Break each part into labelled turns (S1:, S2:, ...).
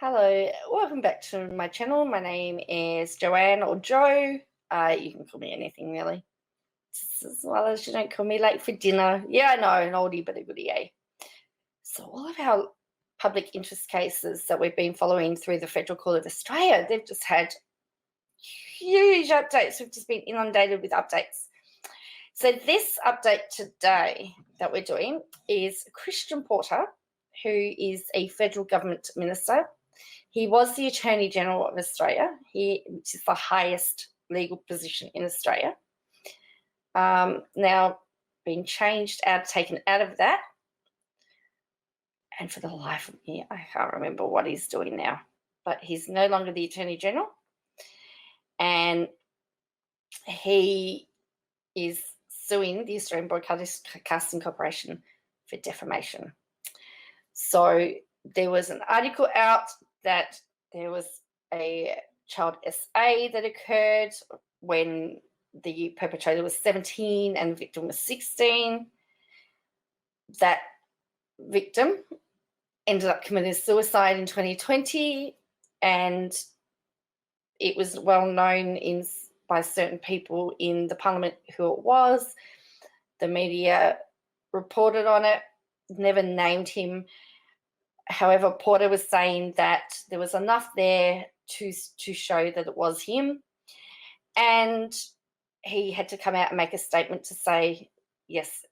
S1: Hello, welcome back to my channel. My name is Joanne or Joe. You can call me anything really. Just as well as you don't call me late for dinner. Yeah, I know, an oldie but a goodie, eh? So all of our public interest cases that we've been following through the Federal Court of Australia, they've just had huge updates. We've just been inundated with updates. So this update today that we're doing is Christian Porter, who is a federal government minister. He was the Attorney General of Australia, which is the highest legal position in Australia. Now being taken out of that. And for the life of me, I can't remember what he's doing now. But he's no longer the Attorney General. And he is suing the Australian Broadcasting Corporation for defamation. So there was an article out that there was a child SA that occurred when the perpetrator was 17 and the victim was 16. That victim ended up committing suicide in 2020, and it was well known by certain people in the parliament who it was. The media reported on it, never named him. However, Porter was saying that there was enough there to show that it was him, and he had to come out and make a statement to say, yes,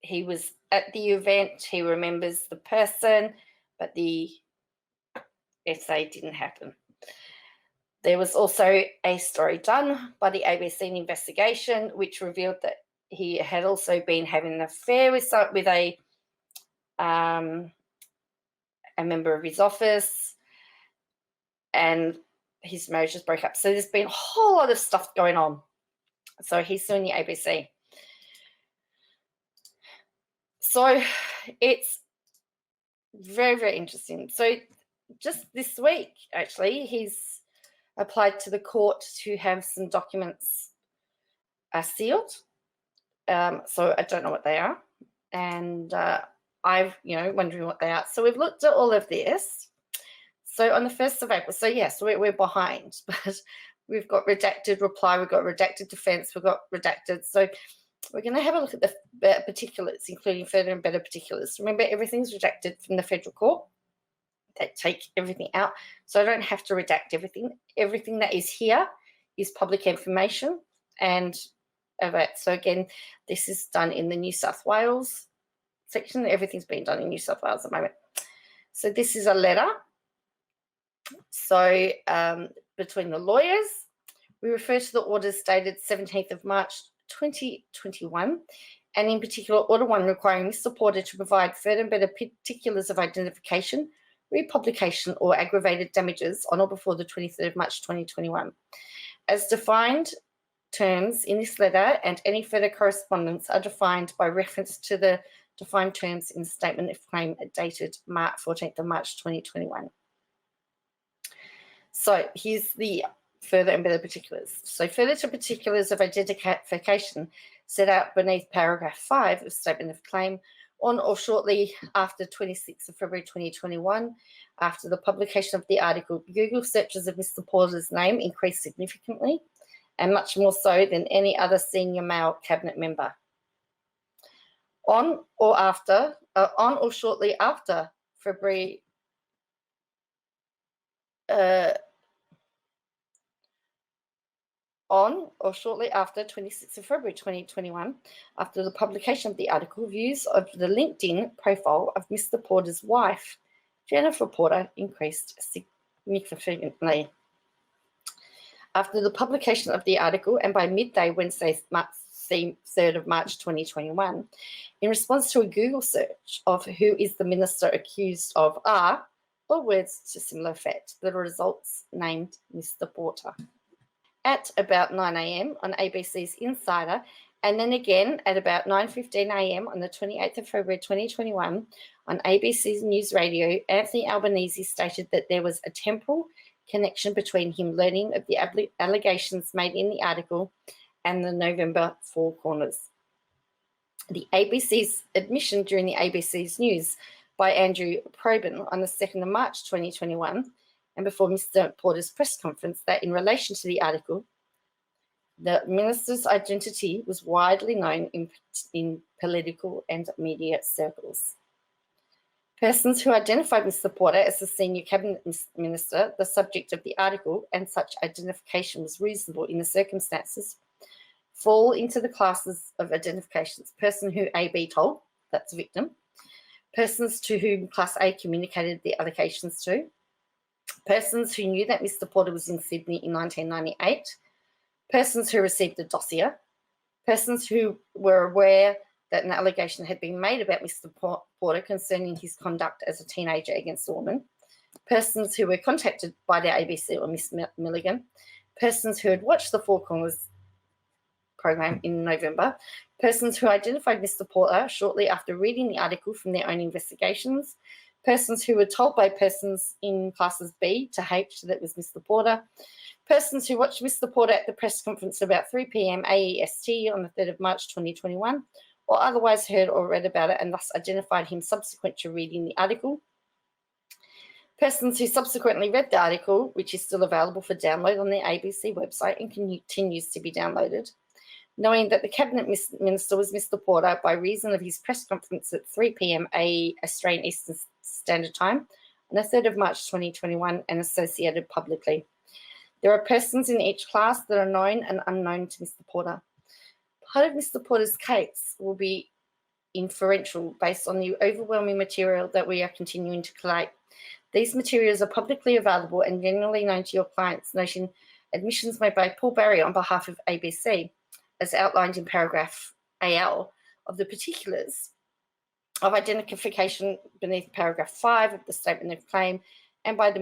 S1: he was at the event, he remembers the person, but the essay didn't happen. There was also a story done by the ABC investigation, which revealed that he had also been having an affair with a member of his office, and his marriage just broke up. So there's been a whole lot of stuff going on. So he's suing the ABC. So it's very, very interesting. So just this week, actually, he's applied to the court to have some documents sealed. So I don't know what they are. And wondering what they are. So we've looked at all of this. So on the 1st of April, so yes, we're behind, but we've got redacted reply, we've got redacted defence, we've got redacted. So we're going to have a look at the particulars, including further and better particulars. Remember, everything's redacted from the federal court. They take everything out, so I don't have to redact everything. Everything that is here is public information. And so again, this is done in the New South Wales section. Everything's being done in New South Wales at the moment. So this is a letter. So between the lawyers, we refer to the orders dated 17th of March 2021, and in particular Order 1 requiring Mr. Porter to provide further and better particulars of identification, republication or aggravated damages on or before the 23rd of March 2021. As defined terms in this letter, and any further correspondence are defined by reference to the defined terms in the statement of claim dated 14th of March 2021. So here's the further and better particulars. So further to particulars of identification set out beneath paragraph 5 of statement of claim, on or shortly after 26th of February 2021, after the publication of the article, Google searches of Mr. Porter's name increased significantly, and much more so than any other senior male cabinet member. On or shortly after February on or shortly after 26th of February 2021, after the publication of the article, views of the LinkedIn profile of Mr. Porter's wife, Jennifer Porter, increased significantly. After the publication of the article, and by midday Wednesday, 3rd of March 2021, in response to a Google search of who is the minister accused of or words to similar effect, the results named Mr. Porter. At about 9 a.m. on ABC's Insider, and then again at about 9:15 a.m. on the 28th of February 2021 on ABC's News Radio, Anthony Albanese stated that there was a temporal connection between him learning of the allegations made in the article and the November Four Corners. The ABC's admission during the ABC's News by Andrew Probyn on the 2nd of March 2021, and before Mr. Porter's press conference, that in relation to the article, the minister's identity was widely known in political and media circles. Persons who identified Mr. Porter as the senior cabinet minister, the subject of the article, and such identification was reasonable in the circumstances, fall into the classes of identifications. Person who AB told, that's a victim. Persons to whom Class A communicated the allegations to. Persons who knew that Mr. Porter was in Sydney in 1998. Persons who received a dossier. Persons who were aware that an allegation had been made about Mr. Porter concerning his conduct as a teenager against a woman. Persons who were contacted by the ABC or Miss Milligan. Persons who had watched the Four Corners program in November. Persons who identified Mr. Porter shortly after reading the article from their own investigations. Persons who were told by persons in classes B to H that was Mr. Porter. Persons who watched Mr. Porter at the press conference about 3 p.m. AEST on the 3rd of March 2021, or otherwise heard or read about it and thus identified him subsequent to reading the article. Persons who subsequently read the article, which is still available for download on the ABC website and continues to be downloaded, knowing that the Cabinet Minister was Mr. Porter by reason of his press conference at 3 p.m. Australian Eastern Standard Time on the 3rd of March 2021 and associated publicly. There are persons in each class that are known and unknown to Mr. Porter. Part of Mr. Porter's case will be inferential based on the overwhelming material that we are continuing to collate. These materials are publicly available and generally known to your clients, noting admissions made by Paul Barry on behalf of ABC, as outlined in paragraph AL of the particulars of identification beneath paragraph 5 of the statement of claim, and by the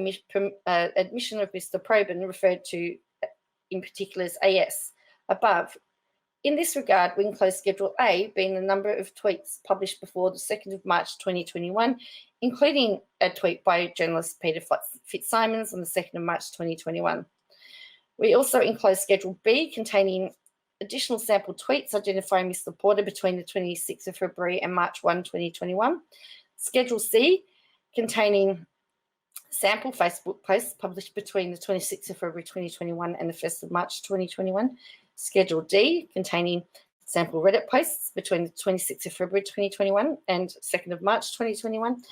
S1: admission of Mr. Probyn referred to in particulars AS above. In this regard, we enclose Schedule A being the number of tweets published before the 2nd of March 2021, including a tweet by journalist Peter Fitzsimons on the 2nd of March 2021. We also enclose Schedule B containing additional sample tweets identifying Mr. Porter between the 26th of February and March 1, 2021. Schedule C containing sample Facebook posts published between the 26th of February 2021 and the 1st of March 2021. Schedule D containing sample Reddit posts between the 26th of February 2021 and 2nd of March 2021.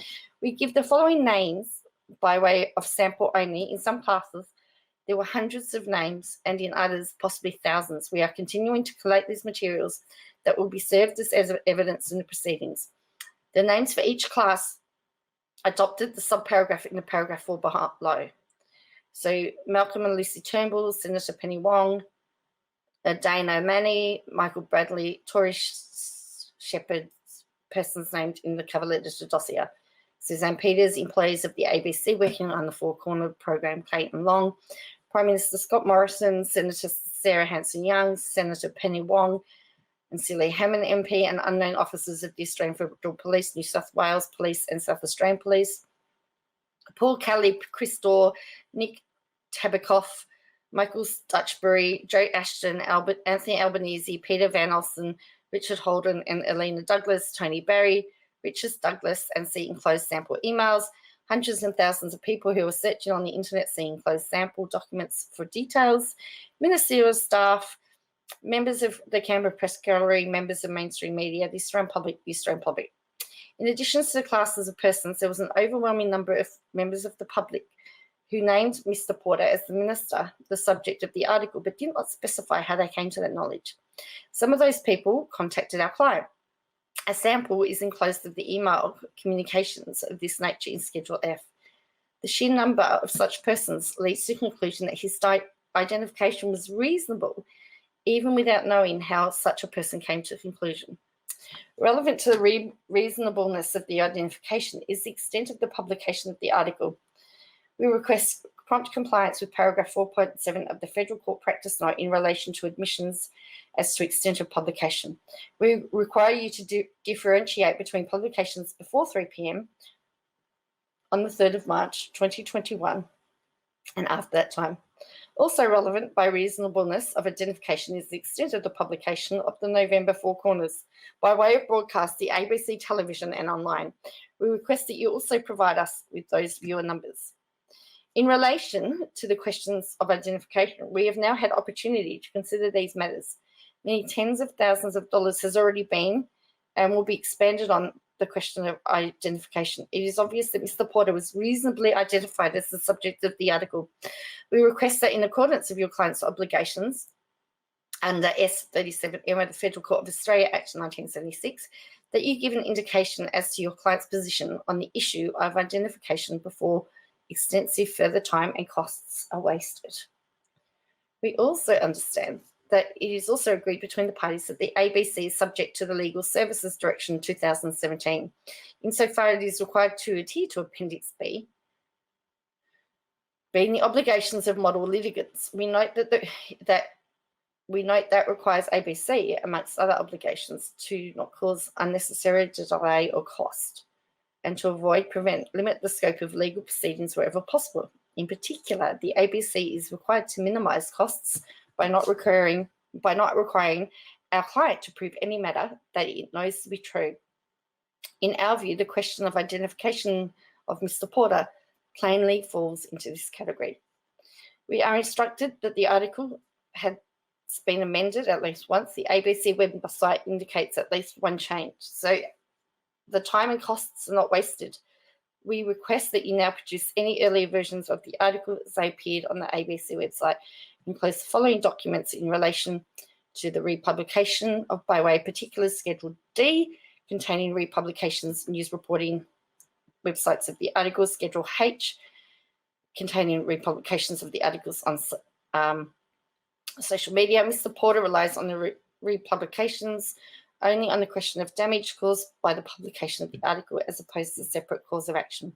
S1: We give the following names by way of sample only. In some classes, there were hundreds of names, and in others, possibly thousands. We are continuing to collate these materials that will be served as evidence in the proceedings. The names for each class adopted the subparagraph in the paragraph 4 below. So Malcolm and Lucy Turnbull, Senator Penny Wong, Dana O'Mahony, Michael Bradley, Tori Shepherd, persons named in the cover letter to dossier. Suzanne Peters, employees of the ABC working on the Four Corner program, Clayton Long, Prime Minister Scott Morrison, Senator Sarah Hanson-Young, Senator Penny Wong, and Celia Hammond MP, and unknown officers of the Australian Federal Police, New South Wales Police and South Australian Police, Paul Kelly, Chris Dorr, Nick Tabakoff, Michael Stutchbury, Joe Ashton, Anthony Albanese, Peter Van Olsen, Richard Holden and Elena Douglas, Tony Barry, Richard Douglas, and see enclosed sample emails. Hundreds and thousands of people who are searching on the internet see enclosed sample documents for details. Ministerial staff, members of the Canberra Press Gallery, members of mainstream media, the Australian public. In addition to the classes of persons, there was an overwhelming number of members of the public who named Mr. Porter as the minister, the subject of the article, but did not specify how they came to that knowledge. Some of those people contacted our client. A sample is enclosed of the email communications of this nature in Schedule F. The sheer number of such persons leads to the conclusion that his identification was reasonable, even without knowing how such a person came to a conclusion. Relevant to the reasonableness of the identification is the extent of the publication of the article. We request prompt compliance with paragraph 4.7 of the Federal Court Practice Note in relation to admissions as to extent of publication. We require you to differentiate between publications before 3 p.m. on the 3rd of March 2021 and after that time. Also relevant by reasonableness of identification is the extent of the publication of the November Four Corners by way of broadcast the ABC television and online. We request that you also provide us with those viewer numbers. In relation to the questions of identification, we have now had opportunity to consider these matters. Many tens of thousands of dollars has already been and will be expanded on the question of identification. It is obvious that Mr. Porter was reasonably identified as the subject of the article. We request that in accordance with your client's obligations under S37M of the Federal Court of Australia Act 1976, that you give an indication as to your client's position on the issue of identification before extensive further time and costs are wasted. We also understand that it is also agreed between the parties that the ABC is subject to the Legal Services Direction 2017, insofar it is required to adhere to Appendix B, being the obligations of model litigants. We note that requires ABC, amongst other obligations, to not cause unnecessary delay or cost, and to limit the scope of legal proceedings wherever possible. In particular, the ABC is required to minimise costs by not requiring our client to prove any matter that it knows to be true. In our view, the question of identification of Mr. Porter plainly falls into this category. We are instructed that the article has been amended at least once. The ABC website indicates at least one change. So the time and costs are not wasted. We request that you now produce any earlier versions of the article as they appeared on the ABC website, includes the following documents in relation to the republication of by way of particulars Schedule D, containing republications, news reporting websites of the articles, Schedule H, containing republications of the articles on social media. Mr. Porter relies on the republications only on the question of damage caused by the publication of the article as opposed to a separate cause of action.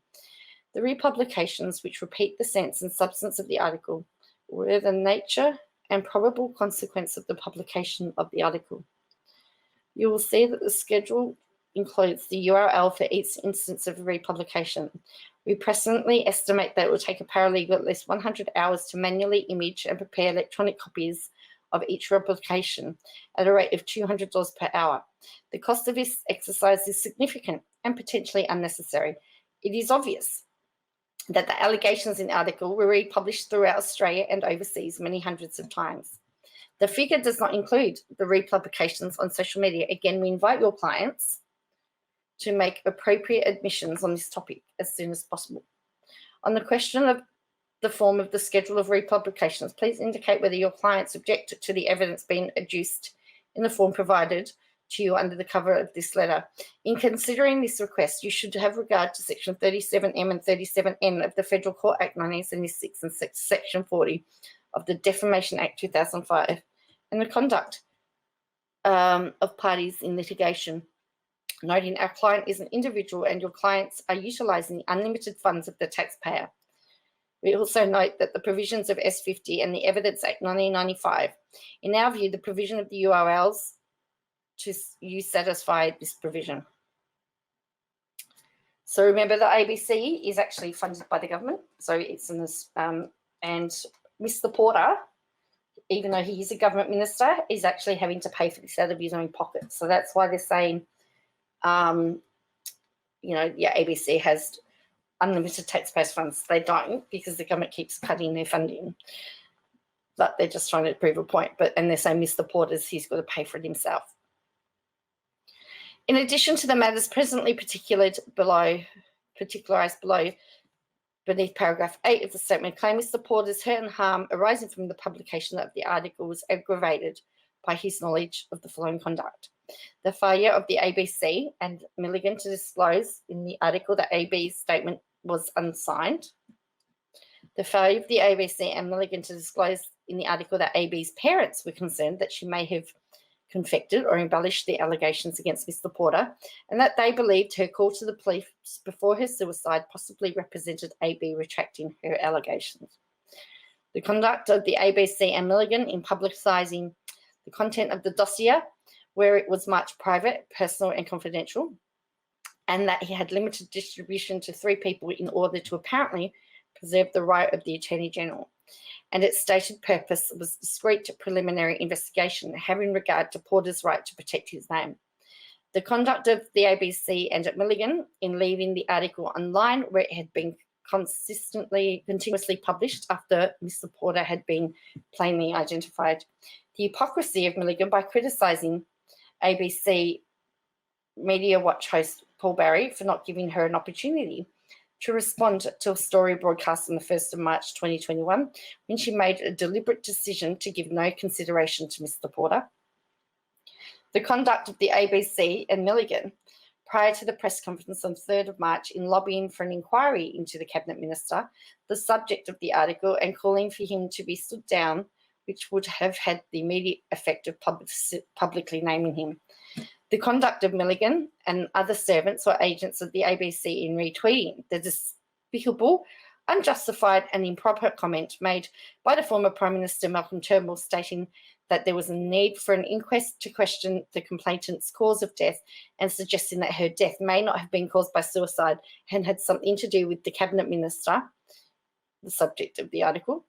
S1: The republications, which repeat the sense and substance of the article, were the nature and probable consequence of the publication of the article. You will see that the schedule includes the URL for each instance of republication. We presently estimate that it will take a paralegal at least 100 hours to manually image and prepare electronic copies of each replication at a rate of $200 per hour. The cost of this exercise is significant and potentially unnecessary. It is obvious that the allegations in the article were republished throughout Australia and overseas many hundreds of times. The figure does not include the republications on social media. Again, we invite your clients to make appropriate admissions on this topic as soon as possible. On the question of the form of the schedule of republications, please indicate whether your clients object to the evidence being adduced in the form provided to you under the cover of this letter. In considering this request, you should have regard to Section 37M and 37N of the Federal Court Act 1976 and Section 40 of the Defamation Act 2005 and the conduct of parties in litigation. Noting our client is an individual and your clients are utilising the unlimited funds of the taxpayer. We also note that the provisions of S50 and the Evidence Act 1995, in our view, the provision of the URLs to use satisfy this provision. So remember, the ABC is actually funded by the government. So it's in this, and Mr. Porter, even though he is a government minister, is actually having to pay for this out of his own pocket. So that's why they're saying, ABC has unlimited taxpayers' funds. They don't, because the government keeps cutting their funding. But they're just trying to prove a point. And they're saying Mr. Porter's, he's got to pay for it himself. In addition to the matters presently particularised below, beneath paragraph 8 of the statement of claim, Mr. Porter's hurt and harm arising from the publication of the article was aggravated by his knowledge of the following conduct. The failure of the ABC and Milligan to disclose in the article that AB's statement was unsigned. The failure of the ABC and Milligan to disclose in the article that AB's parents were concerned that she may have confected or embellished the allegations against Mr. Porter, and that they believed her call to the police before her suicide possibly represented AB retracting her allegations. The conduct of the ABC and Milligan in publicising the content of the dossier, where it was much private, personal and confidential, and that he had limited distribution to 3 people in order to apparently preserve the right of the Attorney General, and its stated purpose was discreet preliminary investigation having regard to Porter's right to protect his name. The conduct of the ABC and Milligan in leaving the article online, where it had been continuously published after Mr. Porter had been plainly identified. The hypocrisy of Milligan by criticising ABC Media Watch host Paul Barry for not giving her an opportunity to respond to a story broadcast on the 1st of March 2021, when she made a deliberate decision to give no consideration to Mr. Porter. The conduct of the ABC and Milligan prior to the press conference on 3rd of March in lobbying for an inquiry into the Cabinet Minister, the subject of the article, and calling for him to be stood down, which would have had the immediate effect of publicly naming him. The conduct of Milligan and other servants or agents of the ABC in retweeting the despicable, unjustified and improper comment made by the former Prime Minister Malcolm Turnbull, stating that there was a need for an inquest to question the complainant's cause of death, and suggesting that her death may not have been caused by suicide and had something to do with the Cabinet Minister, the subject of the article.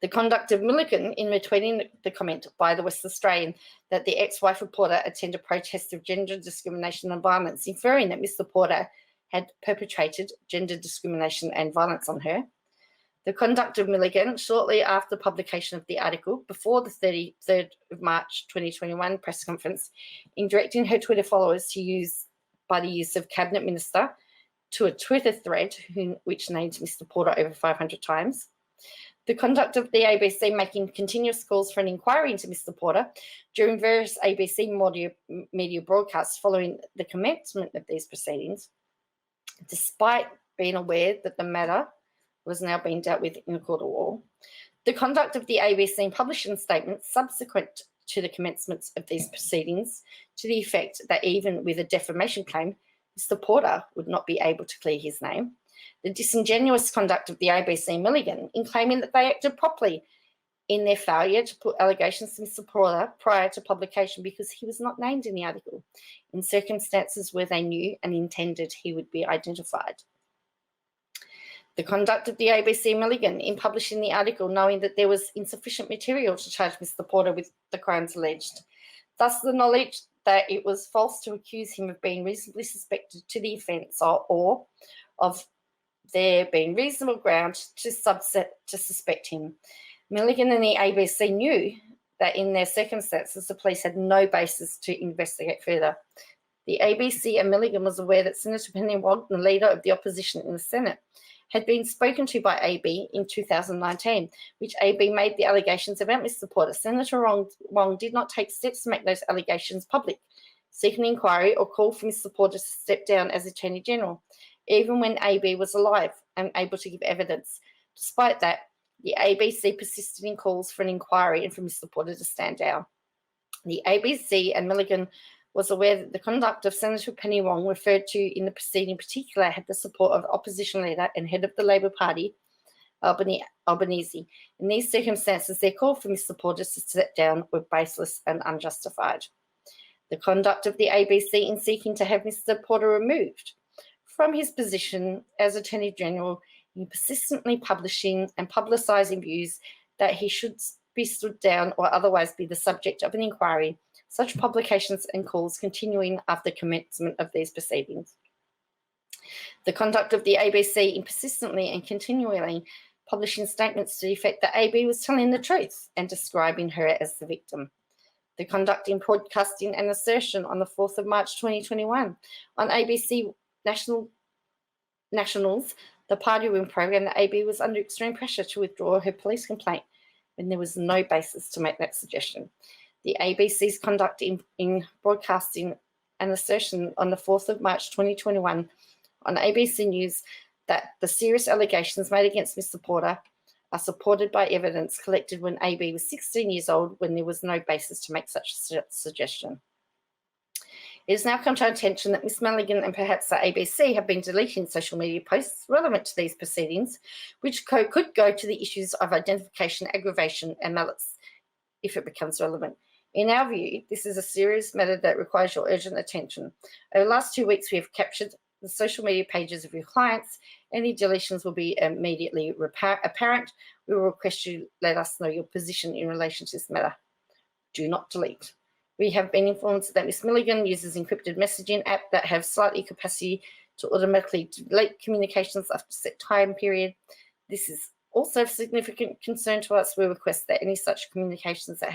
S1: The conduct of Milligan in retweeting the comment by the West Australian that the ex-wife of Porter attended a protest of gender discrimination and violence, inferring that Mr. Porter had perpetrated gender discrimination and violence on her. The conduct of Milligan shortly after publication of the article, before the 33rd of March 2021 press conference, in directing her Twitter followers to use of Cabinet Minister to a Twitter thread which named Mr. Porter over 500 times. The conduct of the ABC making continuous calls for an inquiry into Mr. Porter during various ABC media broadcasts following the commencement of these proceedings, despite being aware that the matter was now being dealt with in a court of law. The conduct of the ABC in publishing statements subsequent to the commencement of these proceedings to the effect that even with a defamation claim, Mr. Porter would not be able to clear his name. The disingenuous conduct of the ABC and Milligan in claiming that they acted properly in their failure to put allegations to Mr. Porter prior to publication because he was not named in the article, in circumstances where they knew and intended he would be identified. The conduct of the ABC and Milligan in publishing the article knowing that there was insufficient material to charge Mr. Porter with the crimes alleged. Thus, the knowledge that it was false to accuse him of being reasonably suspected to the offence or of there being reasonable ground to suspect him. Milligan and the ABC knew that in their circumstances, the police had no basis to investigate further. The ABC and Milligan was aware that Senator Penny Wong, the leader of the opposition in the Senate, had been spoken to by AB in 2019, which AB made the allegations about Mr. Porter. Senator Wong did not take steps to make those allegations public, seek an inquiry or call for Mr. Porter to step down as Attorney General, even when AB was alive and able to give evidence. Despite that, the ABC persisted in calls for an inquiry and for Mr. Porter to stand down. The ABC and Milligan was aware that the conduct of Senator Penny Wong referred to in the proceeding in particular had the support of opposition leader and head of the Labor Party, Albanese. In these circumstances, their call for Mr. Porter to step down were baseless and unjustified. The conduct of the ABC in seeking to have Mr. Porter removed from his position as Attorney General in persistently publishing and publicising views that he should be stood down or otherwise be the subject of an inquiry, such publications and calls continuing after commencement of these proceedings. The conduct of the ABC in persistently and continually publishing statements to the effect that AB was telling the truth and describing her as the victim. The conduct in broadcasting an assertion on the 4th of March 2021 on ABC Nationals, the party room program, that AB was under extreme pressure to withdraw her police complaint when there was no basis to make that suggestion. The ABC's conduct in broadcasting an assertion on the 4th of March 2021 on ABC News that the serious allegations made against Mr. Porter are supported by evidence collected when AB was 16 years old, when there was no basis to make such a suggestion. It has now come to our attention that Ms. Milligan and perhaps the ABC have been deleting social media posts relevant to these proceedings, which could go to the issues of identification, aggravation, and malice if it becomes relevant. In our view, this is a serious matter that requires your urgent attention. Over the last 2 weeks, we have captured the social media pages of your clients. Any deletions will be immediately apparent. We will request you let us know your position in relation to this matter. Do not delete. We have been informed that Ms. Milligan uses encrypted messaging app that have slightly capacity to automatically delete communications after a set time period. This is also of significant concern to us. We request that any such communications that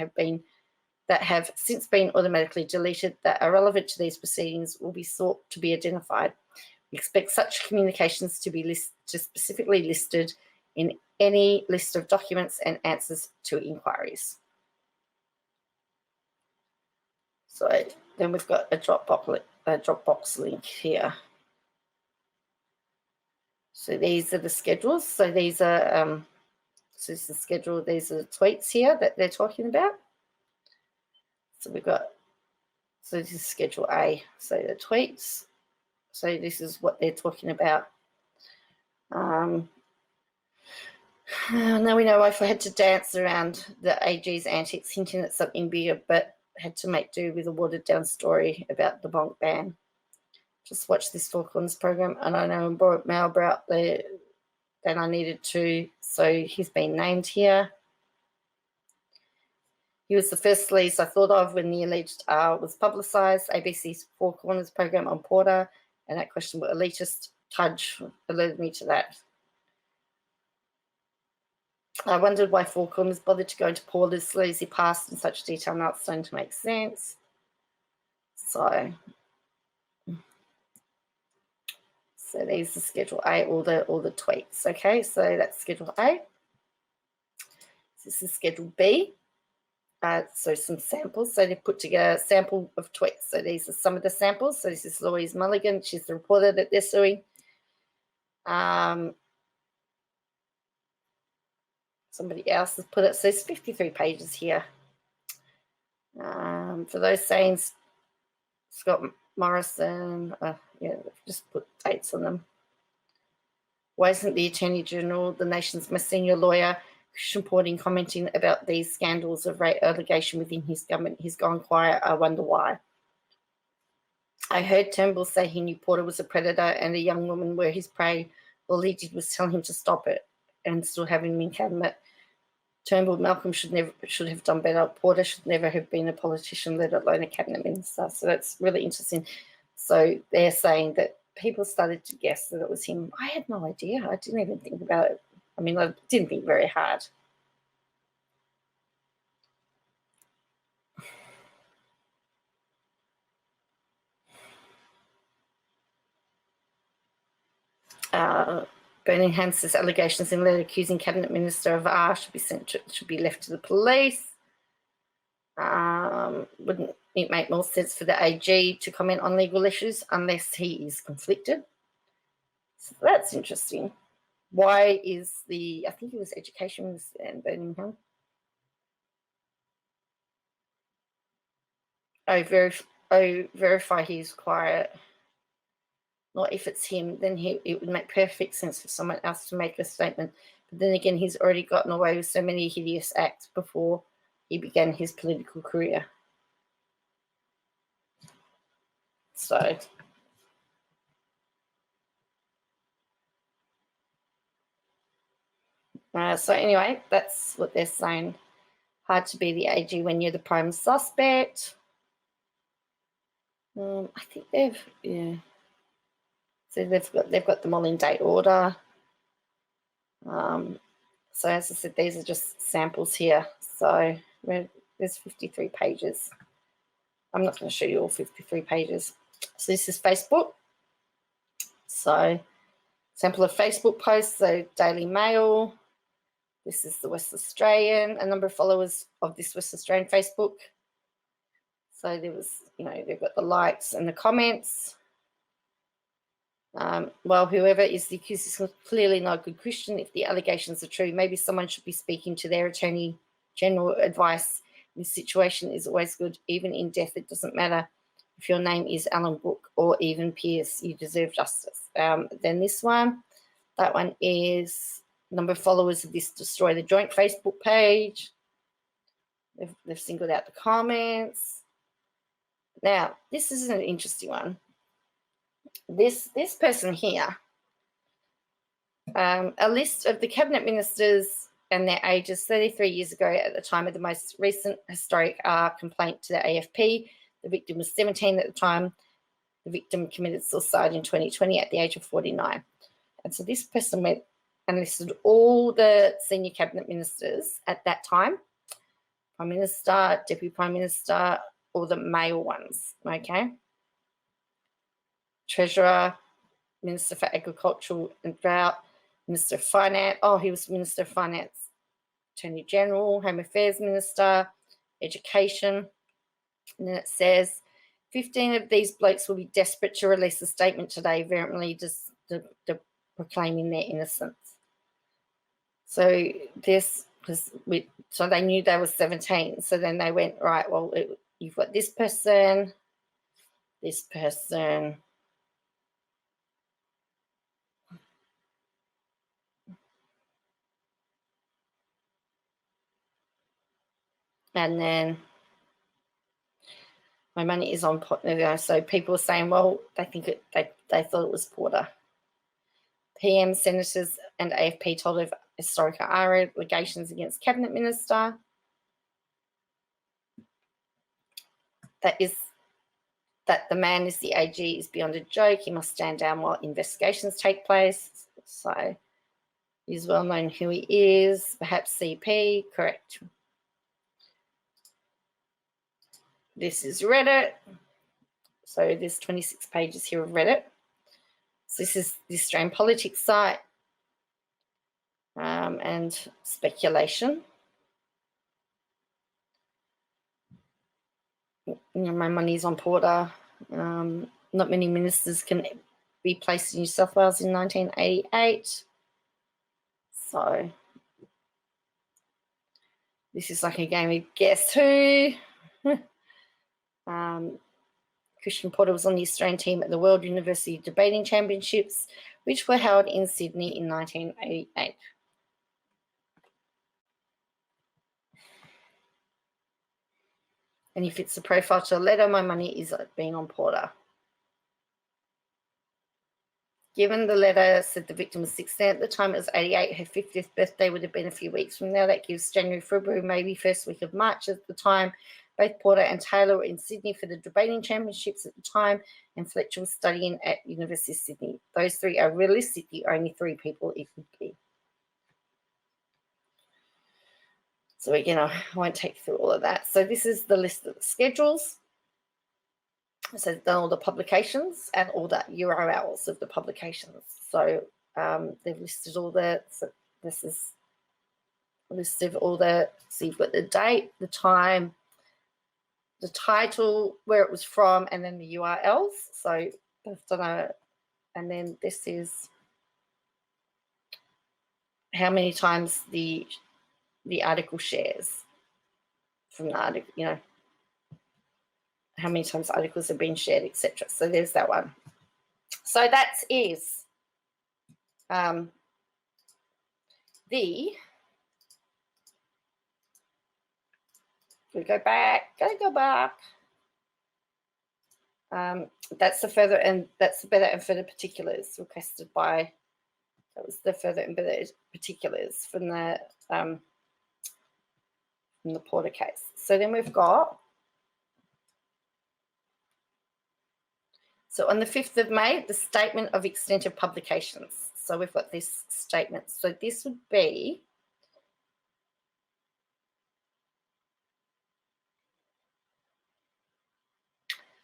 S1: have since been automatically deleted that are relevant to these proceedings will be sought to be identified. We expect such communications to be specifically listed in any list of documents and answers to inquiries. So then we've got a Dropbox link here. So these are the schedules. So these are so this is the schedule. These are the tweets here that they're talking about. So we've got, so this is Schedule A. So the tweets. So this is what they're talking about. Now we know if I had to dance around the AG's antics, hinting at something bigger, but had to make do with a watered-down story about the bonk ban. Just watch this Four Corners program, and I know more about than I needed to. So he's been named here. He was the first sleaze I thought of when the alleged was publicised. ABC's Four Corners program on Porter, and that questionable elitist Tudge alerted me to that. I wondered why Four Corners bothered to go into Porter's sleazy past in such detail. Now it's starting to make sense. So these are Schedule A, all the tweets. Okay, so that's Schedule A. This is Schedule B. So some samples. So they put together a sample of tweets. So these are some of the samples. So this is Louise Mulligan. She's the reporter that they're suing. Somebody else has put it. So it's 53 pages here. For those saying Scott Morrison, just put dates on them. Why isn't the Attorney General, the nation's most senior lawyer, Christian Porting, commenting about these scandals of rape allegation within his government? He's gone quiet. I wonder why. I heard Turnbull say he knew Porter was a predator and a young woman were his prey. All he did was tell him to stop it and still have him in cabinet. Turnbull, Malcolm should have done better. Porter should never have been a politician, let alone a cabinet minister. So that's really interesting. So they're saying that people started to guess that it was him. I had no idea. I didn't even think about it. I mean, I didn't think very hard. Birmingham says allegations in letter accusing cabinet minister of R should be left to the police. Wouldn't it make more sense for the AG to comment on legal issues unless he is conflicted? So that's interesting. Why is I think it was Education Minister in Birmingham. Verify he's quiet. Not if it's him, then it would make perfect sense for someone else to make a statement. But then again, he's already gotten away with so many hideous acts before he began his political career. So anyway, that's what they're saying. Hard to be the AG when you're the prime suspect. I think so they've got them all in date order. So as I said, these are just samples here. So there's 53 pages. I'm not going to show you all 53 pages. So this is Facebook. So sample of Facebook posts. So Daily Mail. This is the West Australian. A number of followers of this West Australian Facebook. So there was, they've got the likes and the comments. Well, whoever is the accused is clearly not a good Christian. If the allegations are true, maybe someone should be speaking to their Attorney General. Advice in this situation is always good. Even in death, it doesn't matter if your name is Alan Brooke or even Pierce. You deserve justice. Then this one, that one is number of followers of this Destroy the Joint Facebook page. They've singled out the comments. Now, this is an interesting one. This person here, a list of the cabinet ministers and their ages 33 years ago at the time of the most recent historic complaint to the AFP. The victim was 17 at the time. The victim committed suicide in 2020 at the age of 49. And so this person went and listed all the senior cabinet ministers at that time, Prime Minister, Deputy Prime Minister, all the male ones, okay? Treasurer, Minister for Agriculture and Drought, Minister of Finance. Oh, he was Minister of Finance, Attorney General, Home Affairs Minister, Education. And then it says, 15 of these blokes will be desperate to release a statement today, vehemently just proclaiming their innocence. So this was, so they knew they were 17. So then they went, right, well, you've got this person, and then my money is on, so people are saying, well, they think they thought it was Porter. PM, senators and AFP told of historic allegations against cabinet minister. That the man is the AG is beyond a joke. He must stand down while investigations take place. So he's well known who he is. Perhaps CP, correct. This is Reddit. So there's 26 pages here of Reddit. So this is the Australian politics site and speculation. My money's on Porter. Not many ministers can be placed in New South Wales in 1988. So this is like a game of guess who. Christian Porter was on the Australian team at the World University Debating Championships, which were held in Sydney in 1988. And if it's a profile to a letter, my money is being on Porter. Given the letter said the victim was 16 at the time, it was 88. Her 50th birthday would have been a few weeks from now. That gives January, February, maybe first week of March at the time. Both Porter and Taylor were in Sydney for the debating championships at the time, and Fletcher was studying at University of Sydney. Those three are realistically only three people it could be. So again, I won't take you through all of that. So this is the list of the schedules. So they've done all the publications and all the URLs of the publications. So they've listed all the, so this is a list of all the, so you've got the date, the time, the title, where it was from, and then the URLs. So they've done a, and then this is how many times the article shares from the article, you know, how many times articles have been shared, etc. So there's that one. So that is we go back, go back. That's the further and that's the better and further particulars requested by. That was the further and better particulars from the Porter case. So then we've got. So on the 5th of May, the statement of extent of publications. So we've got this statement. So this would be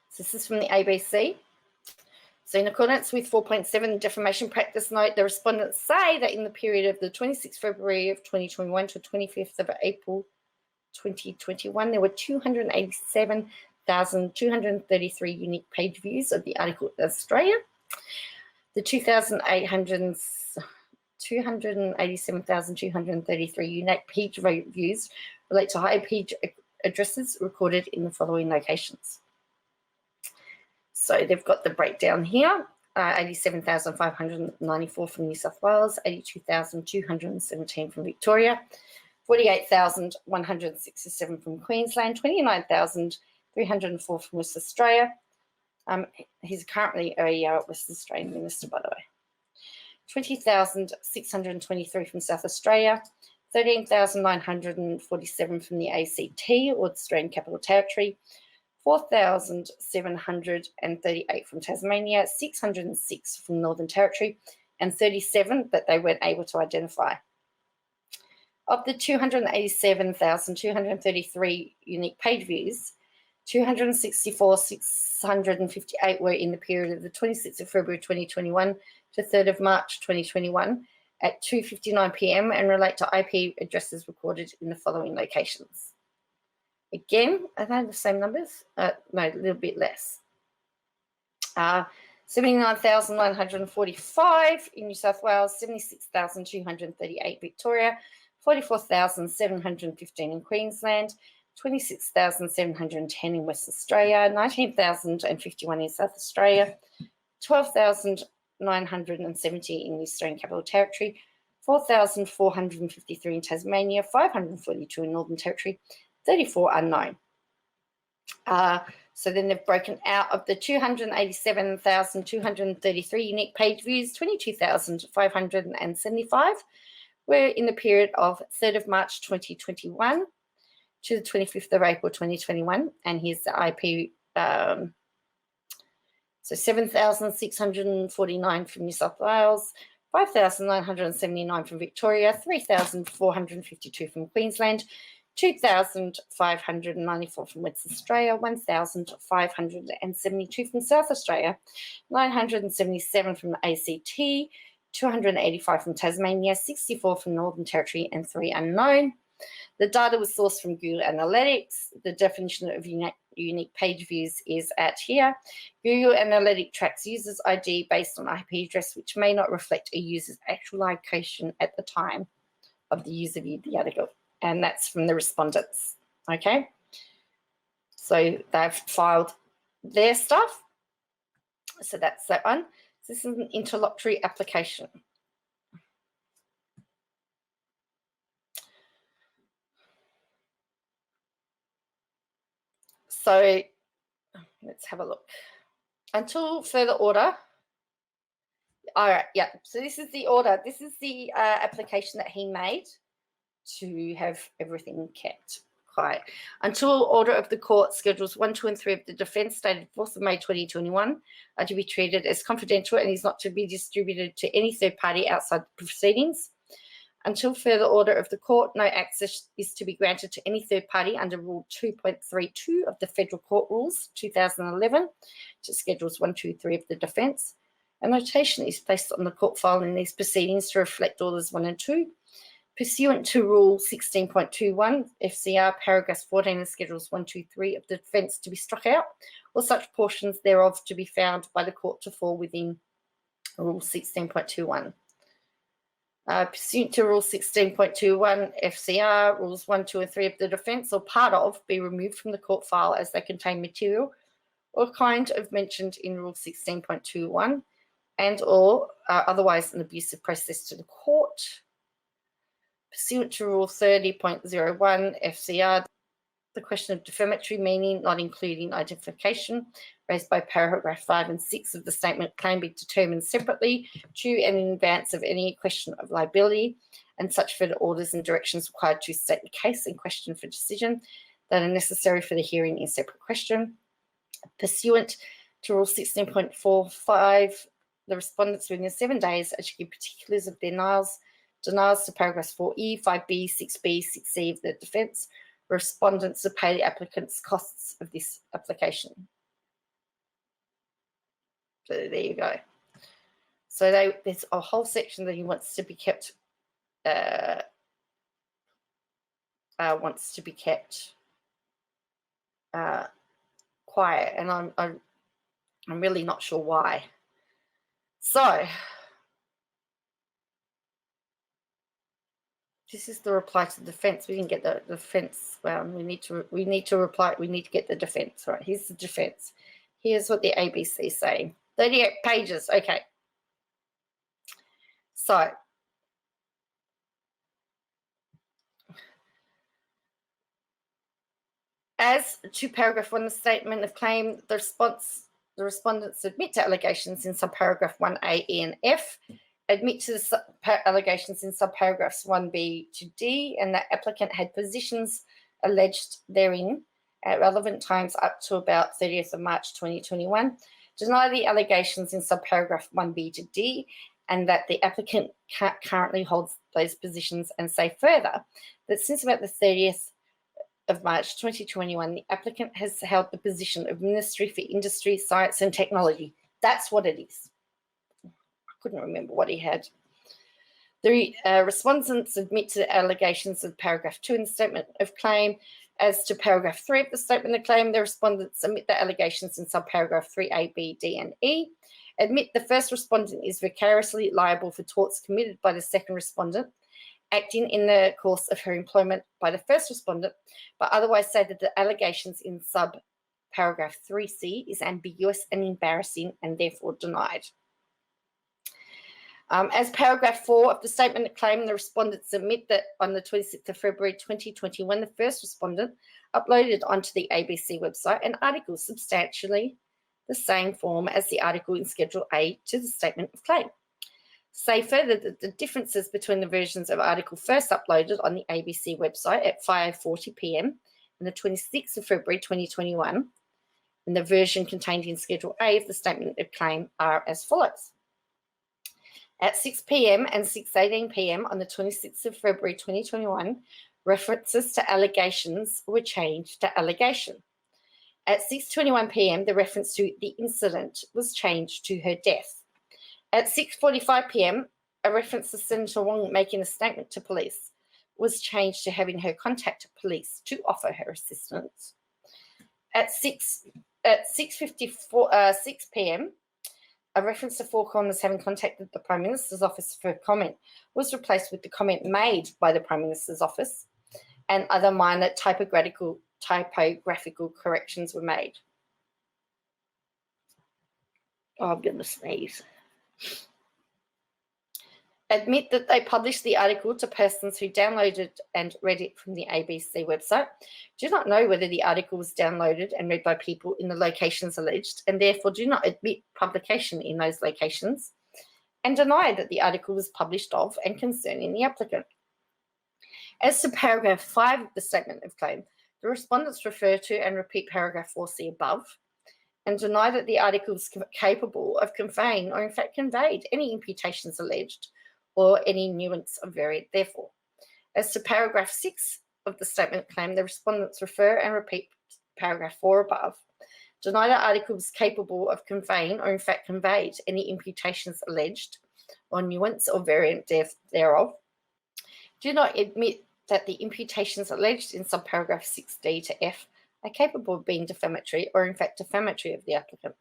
S1: so this is from the ABC. So in accordance with 4.7 defamation practice note, the respondents say that in the period of the 26th February of 2021 to 25th of April 2021, there were 287,233 unique page views of the article Australia. The 287,233 unique page views relate to high page addresses recorded in the following locations. So they've got the breakdown here. 87,594 from New South Wales, 82,217 from Victoria, 48,167 from Queensland, 29,304 from West Australia, He's currently a Western Australian minister, by the way. 20,623 from South Australia, 13,947 from the ACT, or the Australian Capital Territory, 4,738 from Tasmania, 606 from Northern Territory, and 37 that they weren't able to identify. Of the 287,233 unique page views, 264,658 were in the period of the 26th of February 2021 to 3rd of March 2021 at 2:59 p.m. and relate to IP addresses recorded in the following locations. Again, are they the same numbers? No, a little bit less. 79,945 in New South Wales, 76,238 Victoria, 44,715 in Queensland, 26,710 in Western Australia, 19,051 in South Australia, 12,970 in the Australian Capital Territory, 4,453 in Tasmania, 542 in Northern Territory, 34 unknown. So then they've broken out of the 287,233 unique page views, 22,575 were in the period of 3rd of March 2021 to the 25th of April 2021. And here's the IP. So 7,649 from New South Wales, 5,979 from Victoria, 3,452 from Queensland, 2,594 from Western Australia, 1,572 from South Australia, 977 from the ACT, 285 from Tasmania, 64 from Northern Territory, and 3 unknown. The data was sourced from Google Analytics. The definition of unique page views is at here. Google Analytics tracks users' ID based on IP address, which may not reflect a user's actual location at the time of the user viewed the article. And that's from the respondents, okay? So they've filed their stuff. So that's that one. So this is an interlocutory application. So let's have a look. Until further order. All right, yeah. So this is the order. This is the application that he made to have everything kept quiet. Until order of the court, schedules 1, 2, and 3 of the defence dated 4th of May 2021 are to be treated as confidential and is not to be distributed to any third party outside the proceedings. Until further order of the court, no access is to be granted to any third party under Rule 2.32 of the Federal Court Rules 2011 to Schedules 1, 2, 3 of the defence. A notation is placed on the court file in these proceedings to reflect Orders 1 and 2. Pursuant to Rule 16.21 FCR, paragraphs 14 and Schedules 1, 2, 3 of the defence to be struck out, or such portions thereof to be found by the court to fall within Rule 16.21. Pursuant to Rule 16.21 FCR, Rules 1, 2, and 3 of the defence or part of be removed from the court file as they contain material or kind of mentioned in Rule 16.21 and or otherwise an abusive process to the court. Pursuant to Rule 30.01 FCR, the question of defamatory meaning, not including identification, raised by paragraph 5 and 6 of the statement claim be determined separately to and in advance of any question of liability, and such further orders and directions required to state the case in question for decision that are necessary for the hearing in separate question. Pursuant to Rule 16.45, the respondents within 7 days are to give particulars of their denials to paragraphs 4E, 5B, 6B, 6C of the defence. Respondents to pay the applicant's costs of this application. So there you go. So there's a whole section that he wants to be kept quiet, and I'm really not sure why. So this is the reply to the defence. We didn't get the defence. Well, we need to reply. We need to get the defence. Right, here's the defence. Here's what the ABC is saying. 38 pages. Okay. So as to paragraph 1 of the statement of claim, the response the respondents admit to allegations in subparagraph 1A, E, and F, admit to the allegations in subparagraphs 1B to D, and that applicant had positions alleged therein at relevant times up to about 30th of March 2021, deny the allegations in subparagraph 1B to D, and that the applicant currently holds those positions, and say further that since about the 30th of March 2021, the applicant has held the position of Ministry for Industry, Science and Technology. That's what it is. I couldn't remember what he had. The respondents admit to the allegations of paragraph 2 in the statement of claim. As to paragraph 3 of the statement of claim, the respondents admit the allegations in subparagraph 3A, B, D, and E. Admit the first respondent is vicariously liable for torts committed by the second respondent, acting in the course of her employment by the first respondent, but otherwise say that the allegations in subparagraph 3C is ambiguous and embarrassing and therefore denied. As paragraph 4 of the statement of claim, the respondents admit that on the 26th of February 2021, the first respondent uploaded onto the ABC website an article substantially the same form as the article in Schedule A to the statement of claim. Say further that the differences between the versions of article first uploaded on the ABC website at 5:40 p.m. and the 26th of February 2021, and the version contained in Schedule A of the statement of claim are as follows. At 6 p.m. and 6:18 p.m. on the 26th of February 2021, references to allegations were changed to allegation. At 6:21 p.m., the reference to the incident was changed to her death. At 6:45 p.m., a reference to Senator Wong making a statement to police was changed to having her contact police to offer her assistance. At 6 p.m., a reference to Four Corners having contacted the Prime Minister's office for comment was replaced with the comment made by the Prime Minister's office, and other minor typographical corrections were made. Oh, I'm going to sneeze. Admit that they published the article to persons who downloaded and read it from the ABC website. Do not know whether the article was downloaded and read by people in the locations alleged, and therefore do not admit publication in those locations, and deny that the article was published of and concerning the applicant. As to paragraph 5 of the statement of claim, the respondents refer to and repeat paragraph 4C above, and deny that the article is capable of conveying or in fact conveyed any imputations alleged or any nuance of variant therefore. As to paragraph 6 of the statement of claim, the respondents refer and repeat paragraph 4 above, deny the article is capable of conveying or in fact conveyed any imputations alleged or nuance or variant thereof, do not admit that the imputations alleged in subparagraph 6D to F are capable of being defamatory or in fact defamatory of the applicant.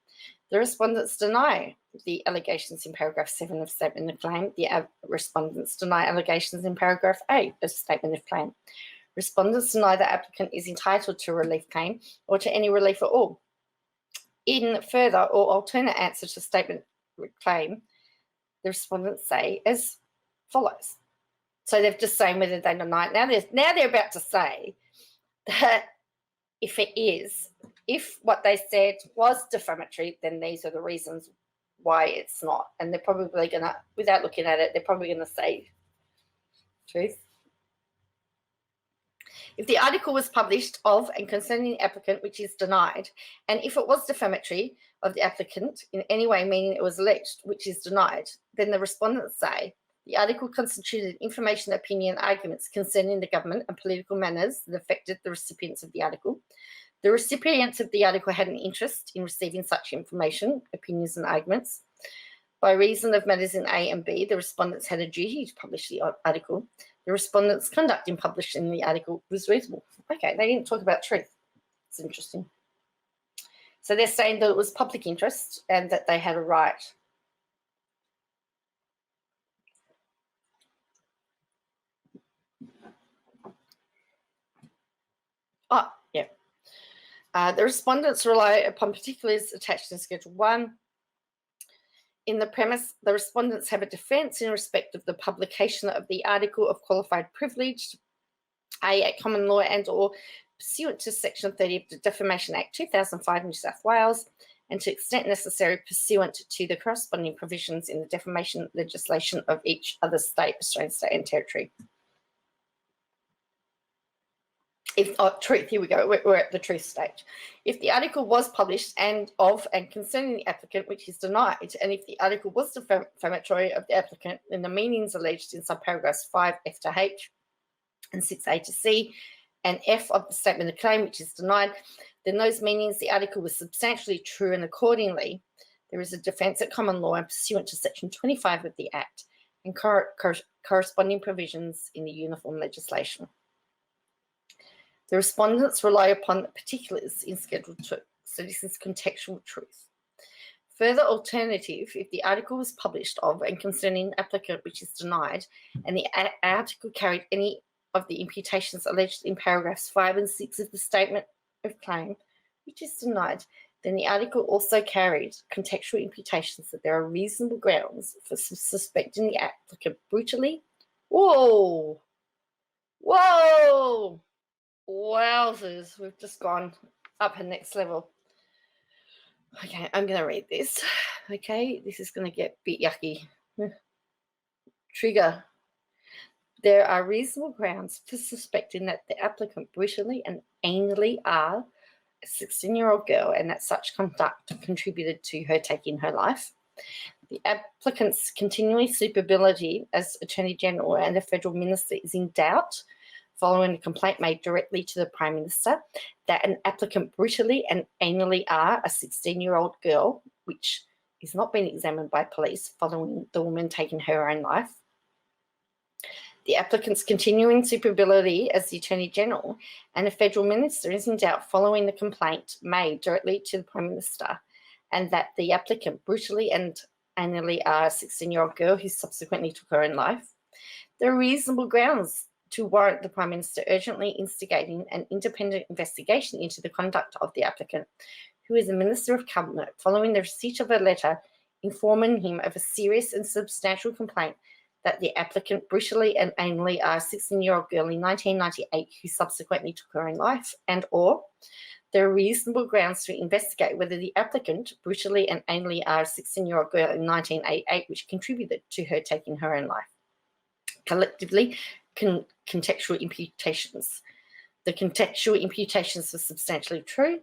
S1: The respondents deny the allegations in paragraph 7 of statement of claim. The respondents deny allegations in paragraph 8 of statement of claim. Respondents deny the applicant is entitled to a relief claim or to any relief at all. In further or alternate answer to statement of claim, the respondents say as follows. So they've just saying whether they deny it. Now they're about to say that if what they said was defamatory, then these are the reasons why it's not. And they're probably going to, without looking at it, they're probably going to say truth. If the article was published of and concerning the applicant, which is denied, and if it was defamatory of the applicant in any way, meaning it was alleged, which is denied, then the respondents say the article constituted information, opinion, arguments concerning the government and political matters that affected the recipients of the article. The recipients of the article had an interest in receiving such information, opinions, and arguments. By reason of matters in A and B, the respondents had a duty to publish the article. The respondents' conduct in publishing the article was reasonable. Okay, they didn't talk about truth. It's interesting. So they're saying that it was public interest and that they had a right. Oh, yeah. The respondents rely upon particulars attached in Schedule 1. In the premise, the respondents have a defence in respect of the publication of the article of qualified privilege, A, at common law and or pursuant to Section 30 of the Defamation Act 2005 New South Wales, and to the extent necessary pursuant to the corresponding provisions in the defamation legislation of each other state, Australian state and territory. Truth, here we go, we're at the truth stage. If the article was published and concerning the applicant, which is denied, and if the article was defamatory of the applicant, then the meanings alleged in subparagraphs 5F to H and 6A to C and F of the statement of claim, which is denied, then those meanings the article was substantially true, and accordingly there is a defence at common law and pursuant to section 25 of the Act and corresponding provisions in the uniform legislation. The respondents rely upon the particulars in Schedule 2, so this is contextual truth. Further alternative, if the article was published of and concerning an applicant which is denied, and the article carried any of the imputations alleged in paragraphs 5 and 6 of the statement of claim, which is denied, then the article also carried contextual imputations that there are reasonable grounds for suspecting the applicant brutally. Whoa! Wowzers, we've just gone up a next level. Okay, I'm going to read this. Okay, this is going to get a bit yucky. Trigger. There are reasonable grounds for suspecting that the applicant brutally and anally are a 16-year-old girl and that such conduct contributed to her taking her life. The applicant's continuing suitability as Attorney General and a federal minister is in doubt following a complaint made directly to the Prime Minister that an applicant brutally and anally are a 16-year-old girl, which is not being examined by police following the woman taking her own life. The applicant's continuing suitability as the Attorney General and a federal minister is in doubt following the complaint made directly to the Prime Minister, and that the applicant brutally and anally are a 16-year-old girl who subsequently took her own life. There are reasonable grounds to warrant the Prime Minister urgently instigating an independent investigation into the conduct of the applicant, who is a Minister of Cabinet, following the receipt of a letter informing him of a serious and substantial complaint that the applicant brutally and anally are a 16-year-old girl in 1998 who subsequently took her own life, and or there are reasonable grounds to investigate whether the applicant brutally and anally are a 16-year-old girl in 1988 which contributed to her taking her own life. Collectively, contextual imputations. The contextual imputations were substantially true.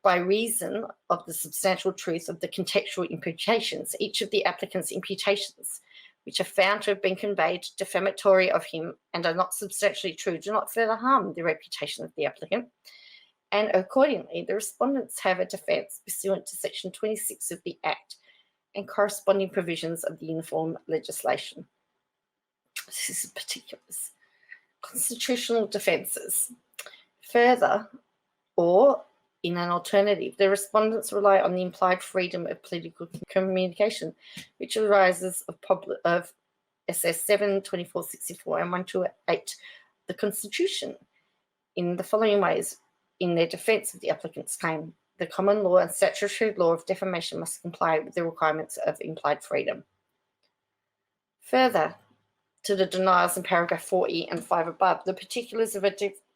S1: By reason of the substantial truth of the contextual imputations, each of the applicant's imputations, which are found to have been conveyed defamatory of him and are not substantially true, do not further harm the reputation of the applicant. And accordingly, the respondents have a defence pursuant to section 26 of the Act and corresponding provisions of the uniform legislation. This is particulars. Constitutional defences. Further, or in an alternative, the respondents rely on the implied freedom of political communication, which arises of SS 7, 2464 and 128, the Constitution, in the following ways. In their defence of the applicant's claim, the common law and statutory law of defamation must comply with the requirements of implied freedom. Further, to the denials in paragraph 4E and 5 above, the particulars of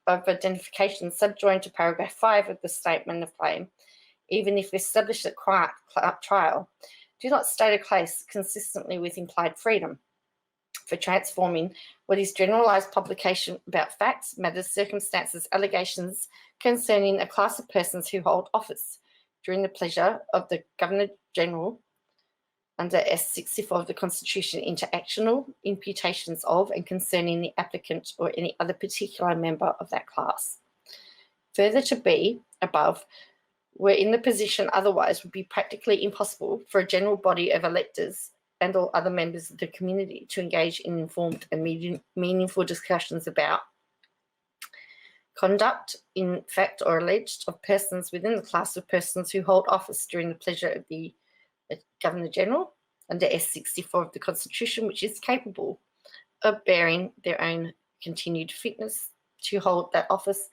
S1: identification subjoined to paragraph 5 of the statement of claim, even if established at trial, do not state a case consistently with implied freedom for transforming what is generalised publication about facts, matters, circumstances, allegations concerning a class of persons who hold office during the pleasure of the Governor-General under S64 of the Constitution into actional imputations of and concerning the applicant or any other particular member of that class. Further to be above, were in the position otherwise would be practically impossible for a general body of electors and all other members of the community to engage in informed and meaningful discussions about conduct, in fact or alleged, of persons within the class of persons who hold office during the pleasure of the Governor-General under S64 of the Constitution, which is capable of bearing their own continued fitness to hold that office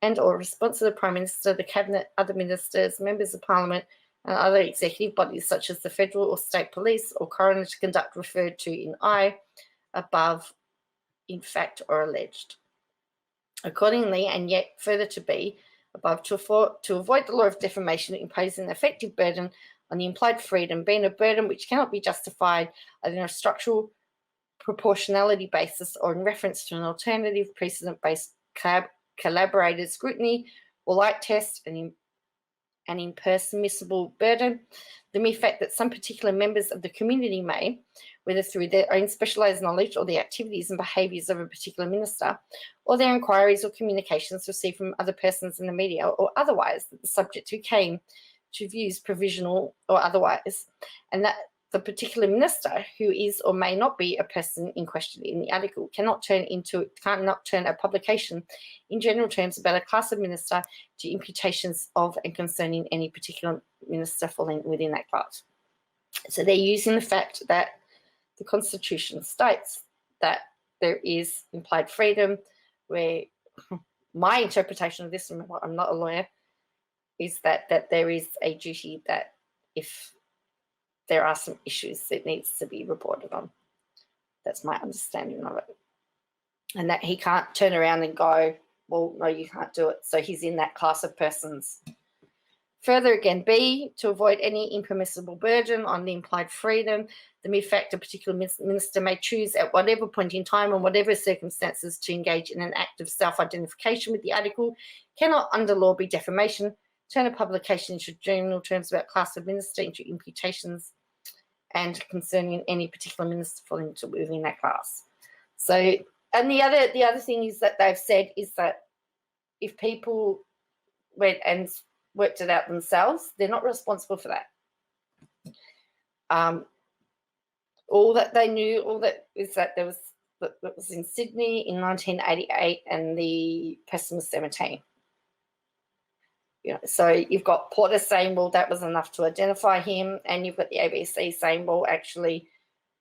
S1: and or response to the Prime Minister, the Cabinet, other ministers, members of Parliament and other executive bodies such as the federal or state police or coroner to conduct referred to in I above, in fact or alleged. Accordingly, and yet further to be above to avoid the law of defamation imposing an effective burden on the implied freedom, being a burden which cannot be justified either on a structural proportionality basis or in reference to an alternative precedent-based collaborated scrutiny or light test, and an impermissible burden. The mere fact that some particular members of the community may, whether through their own specialised knowledge or the activities and behaviours of a particular minister, or their inquiries or communications received from other persons in the media or otherwise, that the subject who came to views provisional or otherwise, and that the particular minister who is or may not be a person in question in the article cannot turn a publication in general terms about a class of minister to imputations of and concerning any particular minister falling within that class. So they're using the fact that the Constitution states that there is implied freedom, where my interpretation of this, remember I'm not a lawyer, is that there is a duty that if there are some issues that needs to be reported on. That's my understanding of it. And that he can't turn around and go, well, no, you can't do it. So he's in that class of persons. Further again, B, to avoid any impermissible burden on the implied freedom, the mere fact a particular minister may choose at whatever point in time and whatever circumstances to engage in an act of self-identification with the article cannot under law be defamation, turn a publication into general terms about class of minister into imputations and concerning any particular minister falling within that class. So, and the other thing is that they've said is that if people went and worked it out themselves, they're not responsible for that. All that they knew, all that is that that was in Sydney in 1988, and the person was 17. You know, so you've got Porter saying, well, that was enough to identify him, and you've got the ABC saying, well, actually,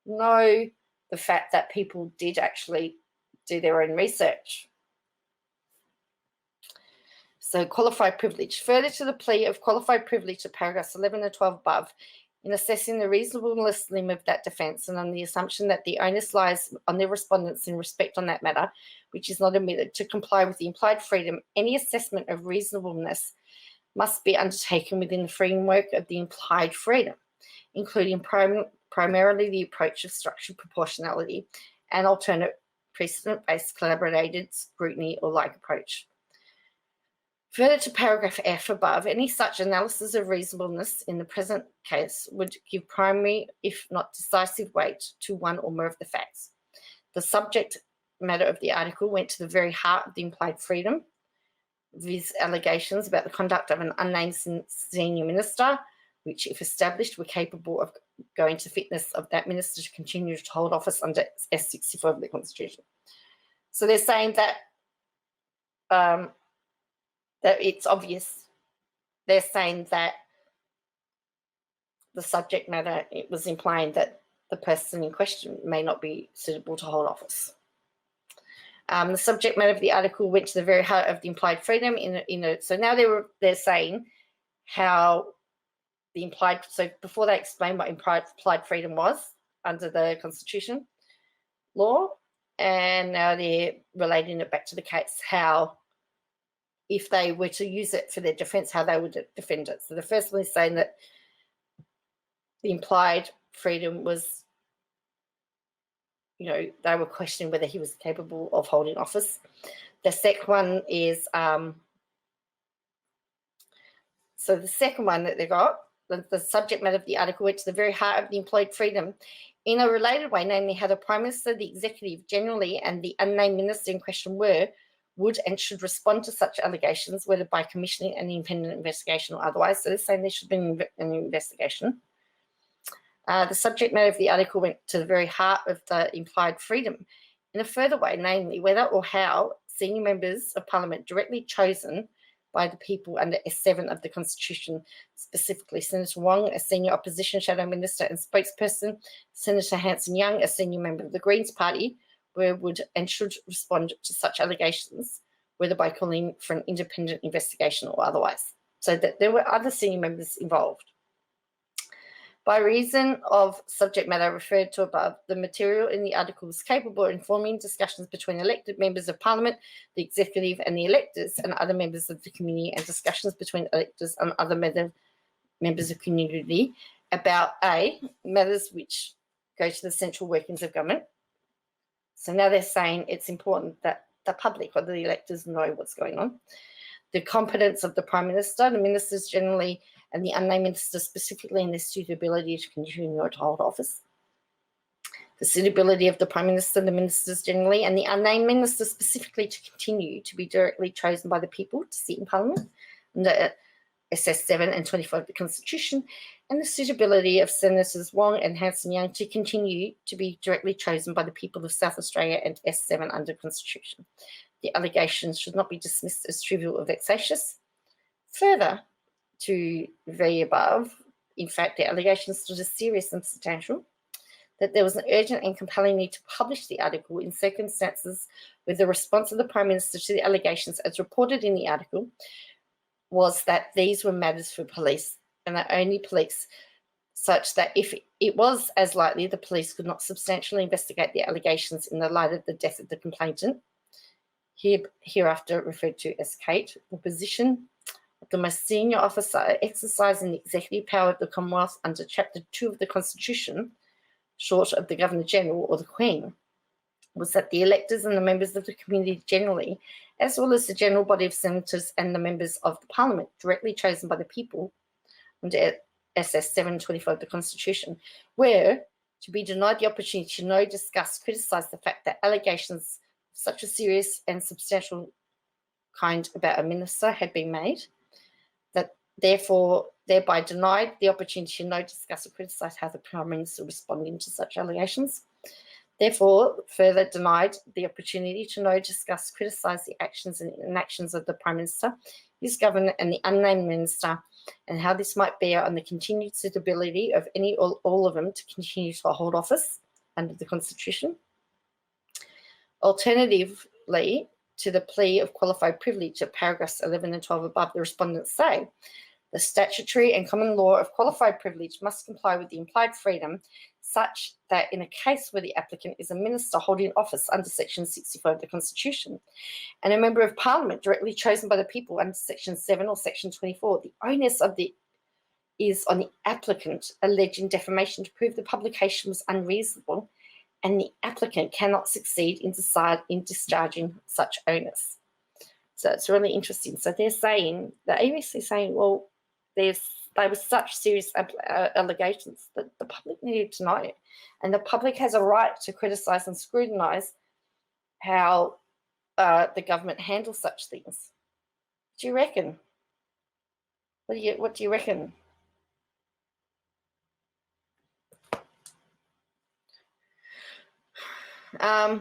S1: no, the fact that people did actually do their own research. So qualified privilege. Further to the plea of qualified privilege of paragraphs 11 and 12 above, in assessing the reasonableness limit of that defence and on the assumption that the onus lies on the respondents in respect on that matter, which is not admitted to comply with the implied freedom, any assessment of reasonableness must be undertaken within the framework of the implied freedom, including primarily the approach of structured proportionality and alternate precedent-based collaborated scrutiny or like approach. Further to paragraph F above, any such analysis of reasonableness in the present case would give primary, if not decisive, weight to one or more of the facts. The subject matter of the article went to the very heart of the implied freedom, these allegations about the conduct of an unnamed senior minister, which, if established, were capable of going to fitness of that minister to continue to hold office under S64 of the Constitution. So they're saying that that it's obvious. They're saying that the subject matter, it was implying that the person in question may not be suitable to hold office. The subject matter of the article went to the very heart of the implied freedom. So now they're saying how the implied. So before they explained what implied freedom was under the Constitution law, and now they're relating it back to the case, how if they were to use it for their defence, how they would defend it. So the first one is saying that the implied freedom was, they were questioning whether he was capable of holding office. The second one is, so the second one that they got, the subject matter of the article went to the very heart of the implied freedom in a related way, namely how the Prime Minister, the Executive generally, and the unnamed minister in question would and should respond to such allegations, whether by commissioning an independent investigation or otherwise. So they're saying there should be an investigation. The subject matter of the article went to the very heart of the implied freedom in a further way, namely whether or how senior members of Parliament directly chosen by the people under S7 of the Constitution, specifically Senator Wong, a senior opposition shadow minister and spokesperson, Senator Hanson-Young, a senior member of the Greens Party, would and should respond to such allegations, whether by calling for an independent investigation or otherwise. So that there were other senior members involved. By reason of subject matter referred to above, the material in the article is capable of informing discussions between elected members of Parliament, the executive and the electors and other members of the community, and discussions between electors and other members of community about A, matters which go to the central workings of government. So now they're saying it's important that the public or the electors know what's going on. The competence of the Prime Minister, the ministers generally, and the unnamed minister specifically, in their suitability to continue to hold office. The suitability of the Prime Minister, the ministers generally, and the unnamed minister specifically to continue to be directly chosen by the people to sit in Parliament under SS 7 and 25 of the Constitution, and the suitability of Senators Wong and Hanson-Young to continue to be directly chosen by the people of South Australia and S7 under the Constitution. The allegations should not be dismissed as trivial or vexatious. Further to the above, in fact, the allegations stood as serious and substantial, that there was an urgent and compelling need to publish the article in circumstances where the response of the Prime Minister to the allegations as reported in the article was that these were matters for police and that only police, such that if it was as likely the police could not substantially investigate the allegations in the light of the death of the complainant, hereafter referred to as Kate, the position of the most senior officer exercising the executive power of the Commonwealth under Chapter 2 of the Constitution, short of the Governor-General or the Queen, was that the electors and the members of the community generally, as well as the general body of senators and the members of the Parliament directly chosen by the people under SS 725 of the Constitution, were to be denied the opportunity to know, discuss, criticise the fact that allegations of such a serious and substantial kind about a minister had been made, that therefore thereby denied the opportunity to know, discuss, or criticise how the Prime Minister responding to such allegations. Therefore, further denied the opportunity to know, discuss, criticise the actions and inactions of the Prime Minister, his government, and the unnamed minister, and how this might bear on the continued suitability of any or all of them to continue to hold office under the Constitution. Alternatively, to the plea of qualified privilege of paragraphs 11 and 12 above, the respondents say, the statutory and common law of qualified privilege must comply with the implied freedom such that in a case where the applicant is a minister holding office under Section 65 of the Constitution and a member of Parliament directly chosen by the people under Section 7 or Section 24, the onus of is on the applicant alleging defamation to prove the publication was unreasonable, and the applicant cannot succeed in discharging such onus. So it's really interesting. So they're saying, the ABC is saying, well, they were such serious allegations that the public needed to know, and the public has a right to criticise and scrutinise how the government handles such things. What do you reckon? What do you reckon? Okay,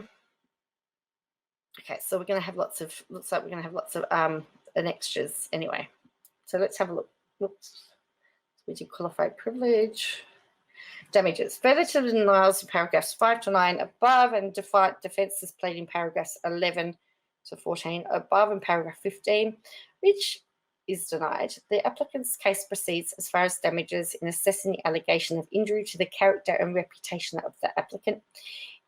S1: so we're going to have lots of, looks like we're going to have lots of annexures anyway. So let's have a look. Oops. We do qualified privilege. Damages. Further to the denials of paragraphs 5 to 9 above and defences played in paragraphs 11 to 14 above and paragraph 15, which is denied, the applicant's case proceeds as far as damages in assessing the allegation of injury to the character and reputation of the applicant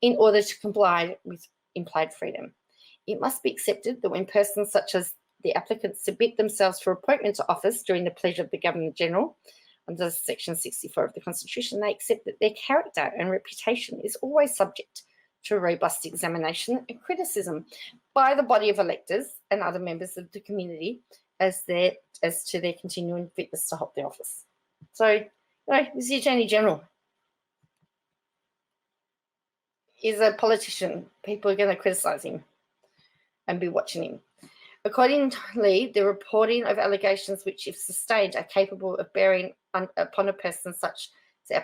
S1: in order to comply with implied freedom. It must be accepted that when persons such as the applicant submit themselves for appointment to office during the pleasure of the Governor-General under Section 64 of the Constitution, they accept that their character and reputation is always subject to a robust examination and criticism by the body of electors and other members of the community as to their continuing fitness to hold the office. So, this is the Attorney General. He's a politician. People are going to criticise him and be watching him. Accordingly, the reporting of allegations which, if sustained, are capable of bearing upon a person such as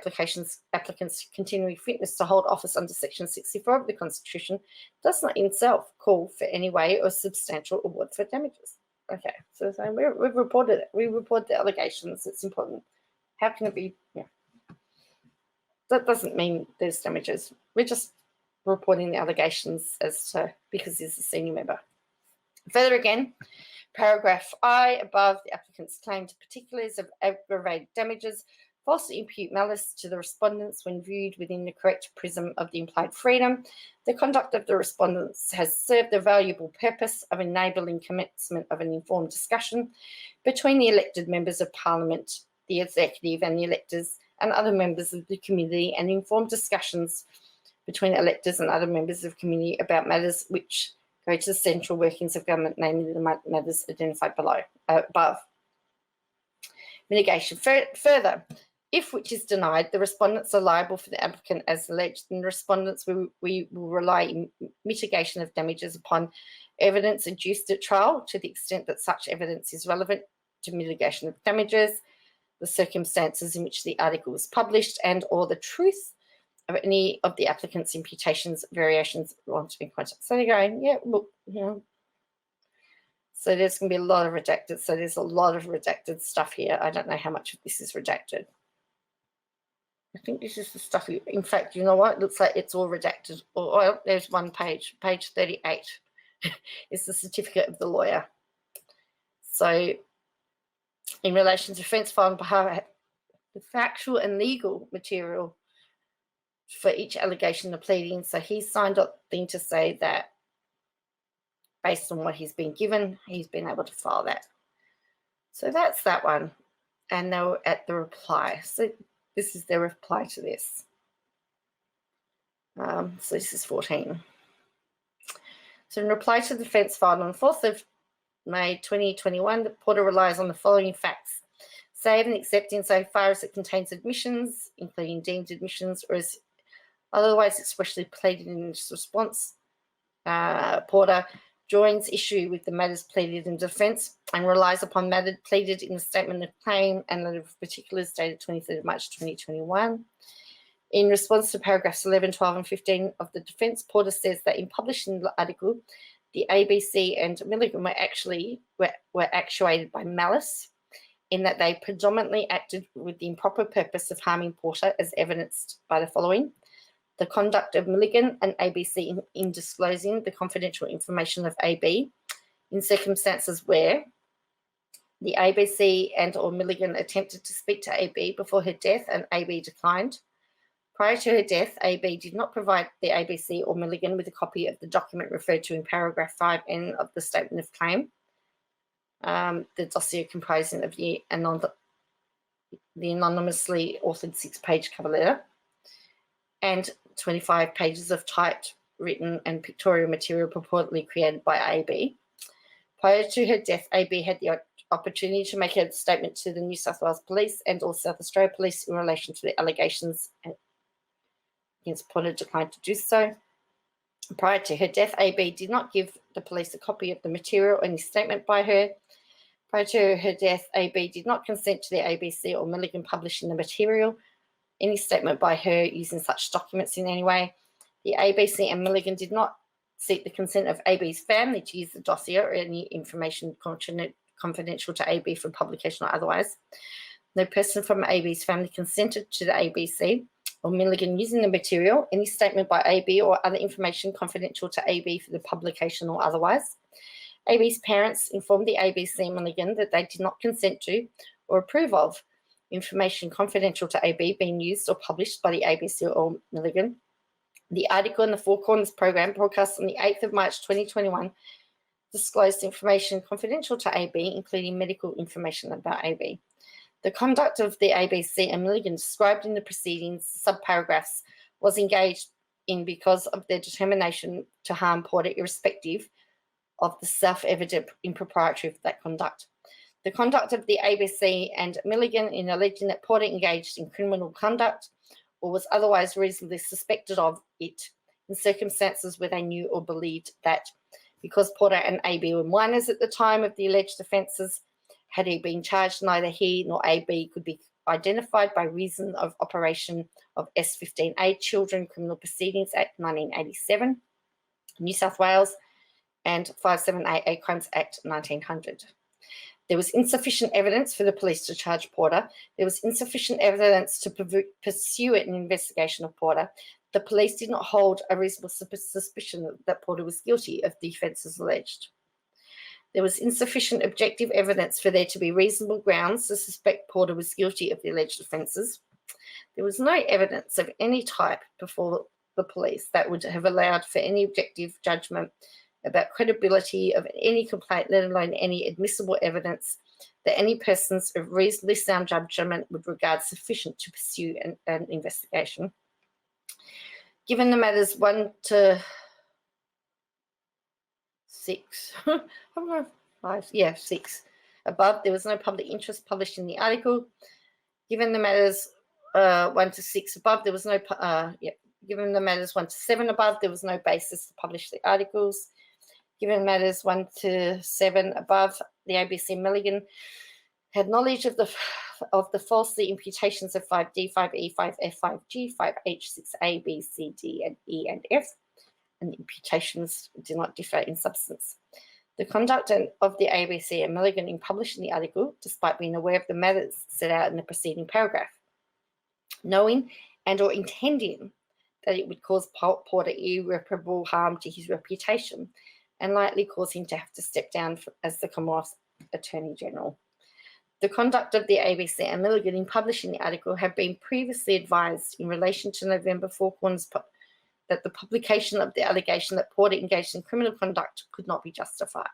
S1: applicants' continuing fitness to hold office under Section 64 of the Constitution does not in itself call for any way or substantial award for damages. Okay, so we've reported it. We report the allegations. It's important. How can it be? Yeah. That doesn't mean there's damages. We're just reporting the allegations because he's a senior member. Further again, paragraph I above, the applicant's claim to particulars of aggravated damages falsely impute malice to the respondents when viewed within the correct prism of the implied freedom. The conduct of the respondents has served the valuable purpose of enabling commencement of an informed discussion between the elected members of Parliament, the executive and the electors and other members of the community, and informed discussions between electors and other members of the community about matters which go to the central workings of government, namely the matters identified above. Mitigation. Further, if which is denied, the respondents are liable for the applicant as alleged, and the respondents we will rely in mitigation of damages upon evidence adduced at trial to the extent that such evidence is relevant to mitigation of damages, the circumstances in which the article was published, and or the truth of any of the applicant's imputations, variations, want to be contact. So they're going, yeah, look, you know. So there's going to be a lot of redacted. So there's a lot of redacted stuff here. I don't know how much of this is redacted. I think this is the stuff. In fact, you know what? It looks like it's all redacted. Oh, there's one page, page 38. It's the certificate of the lawyer. So in relation to defence file on behalf, the factual and legal material for each allegation of pleading. So he signed up thing to say that based on what he's been given, he's been able to file that. So that's that one. And now at the reply. So this is their reply to this. So this is 14. So in reply to the defence filed on the 4th of May 2021, the Porter relies on the following facts. Save and except insofar as it contains admissions, including deemed admissions, or is otherwise expressly pleaded in its response. Porter joins issue with the matters pleaded in defence and relies upon matters pleaded in the statement of claim and letter of particulars dated 23rd March 2021. In response to paragraphs 11, 12 and 15 of the defence, Porter says that in publishing the article, the ABC and Milligan were actuated by malice in that they predominantly acted with the improper purpose of harming Porter, as evidenced by the following. The conduct of Milligan and ABC in disclosing the confidential information of AB in circumstances where the ABC and or Milligan attempted to speak to AB before her death and AB declined. Prior to her death, AB did not provide the ABC or Milligan with a copy of the document referred to in paragraph 5N of the statement of claim, the dossier comprising of the anonymously authored 6-page cover letter, and 25 pages of typed, written and pictorial material purportedly created by AB. Prior to her death, AB had the opportunity to make a statement to the New South Wales Police and or South Australia Police in relation to the allegations against Porter, declined to do so. Prior to her death, AB did not give the police a copy of the material or any statement by her. Prior to her death, AB did not consent to the ABC or Milligan publishing the material, any statement by her using such documents in any way. The ABC and Milligan did not seek the consent of AB's family to use the dossier or any information confidential to AB for publication or otherwise. No person from AB's family consented to the ABC or Milligan using the material, any statement by AB or other information confidential to AB for the publication or otherwise. AB's parents informed the ABC and Milligan that they did not consent to or approve of information confidential to AB being used or published by the ABC or Milligan. The article in the Four Corners program, broadcast on the 8th of March 2021, disclosed information confidential to AB, including medical information about AB. The conduct of the ABC and Milligan described in the proceedings subparagraphs was engaged in because of their determination to harm Porter, irrespective of the self-evident impropriety of that conduct. The conduct of the ABC and Milligan in alleging that Porter engaged in criminal conduct or was otherwise reasonably suspected of it in circumstances where they knew or believed that because Porter and AB were minors at the time of the alleged offences, had he been charged, neither he nor AB could be identified by reason of operation of S15A Children Criminal Proceedings Act 1987, New South Wales, and 57AA Crimes Act 1900. There was insufficient evidence for the police to charge Porter. There was insufficient evidence to pursue an investigation of Porter. The police did not hold a reasonable suspicion that Porter was guilty of the offences alleged. There was insufficient objective evidence for there to be reasonable grounds to suspect Porter was guilty of the alleged offences. There was no evidence of any type before the police that would have allowed for any objective judgment about credibility of any complaint, let alone any admissible evidence that any persons of reasonably sound judgment would regard sufficient to pursue an investigation. Given the matters 1 to 6, 6 above, there was no public interest published in the article. Given the matters 1 to 6 above, there was no, given the matters 1 to 7 above, there was no basis to publish the articles. Given matters 1 to 7 above, the ABC Milligan had knowledge of the falsely imputations of 5D, 5E, 5F, 5G, 5H, 6A, B, C, D, and E, and F, and the imputations do not differ in substance. The conduct of the ABC and Milligan in publishing the article, despite being aware of the matters set out in the preceding paragraph, knowing and or intending that it would cause Porter irreparable harm to his reputation and likely cause him to have to step down as the Commonwealth Attorney General. The conduct of the ABC and Milligan in publishing the article had been previously advised in relation to November Four Corners that the publication of the allegation that Porter engaged in criminal conduct could not be justified.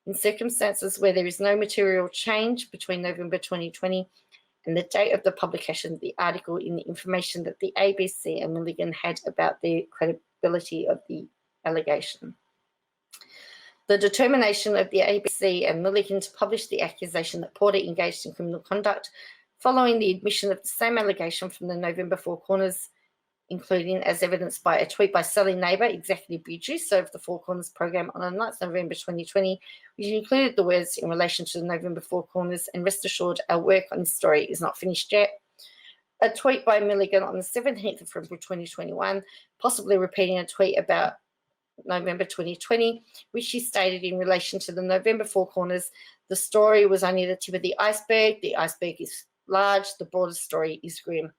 S1: In circumstances where there is no material change between November 2020 and the date of the publication of the article in the information that the ABC and Milligan had about the credibility of the allegation. The determination of the ABC and Milligan to publish the accusation that Porter engaged in criminal conduct following the admission of the same allegation from the November Four Corners, including as evidenced by a tweet by Sally Neighbour, executive producer of the Four Corners program on the 9th of November 2020, which included the words in relation to the November Four Corners, and rest assured our work on this story is not finished yet. A tweet by Milligan on the 17th of February 2021, possibly repeating a tweet about November 2020, which she stated in relation to the November Four Corners, the story was only the tip of the iceberg is large, the broader story is grim.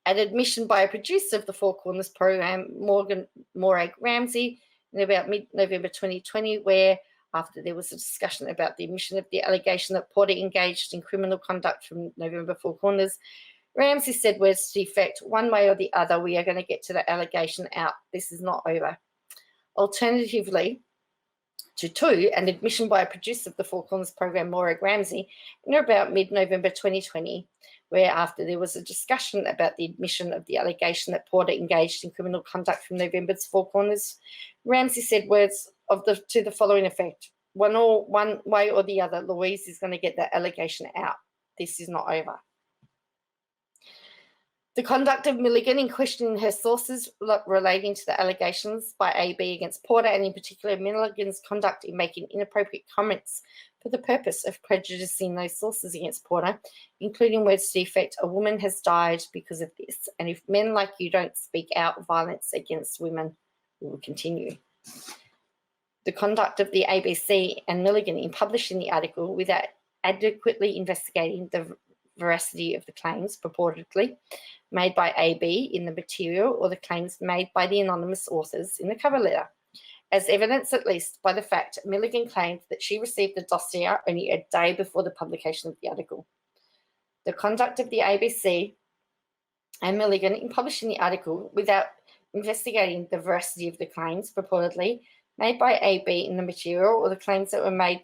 S1: An admission by a producer of the Four Corners program, Morag Ramsey, in about mid-November 2020, where after there was a discussion about the admission of the allegation that Porter engaged in criminal conduct from November Four Corners, Ramsey said words to the effect, one way or the other, we are going to get to the allegation out. This is not over. Alternatively, an admission by a producer of the Four Corners program, Morag Ramsey, in about mid-November 2020, where after there was a discussion about the admission of the allegation that Porter engaged in criminal conduct from November's Four Corners, Ramsey said words to the following effect, one way or the other, Louise is going to get that allegation out. This is not over. The conduct of Milligan in questioning her sources relating to the allegations by AB against Porter, and in particular Milligan's conduct in making inappropriate comments for the purpose of prejudicing those sources against Porter, including words to the effect, a woman has died because of this, and if men like you don't speak out, violence against women will continue. The conduct of the ABC and Milligan in publishing the article without adequately investigating the veracity of the claims purportedly made by AB in the material or the claims made by the anonymous authors in the cover letter, as evidenced at least by the fact Milligan claimed that she received the dossier only a day before the publication of the article. The conduct of the ABC and Milligan in publishing the article without investigating the veracity of the claims purportedly made by AB in the material or the claims that were made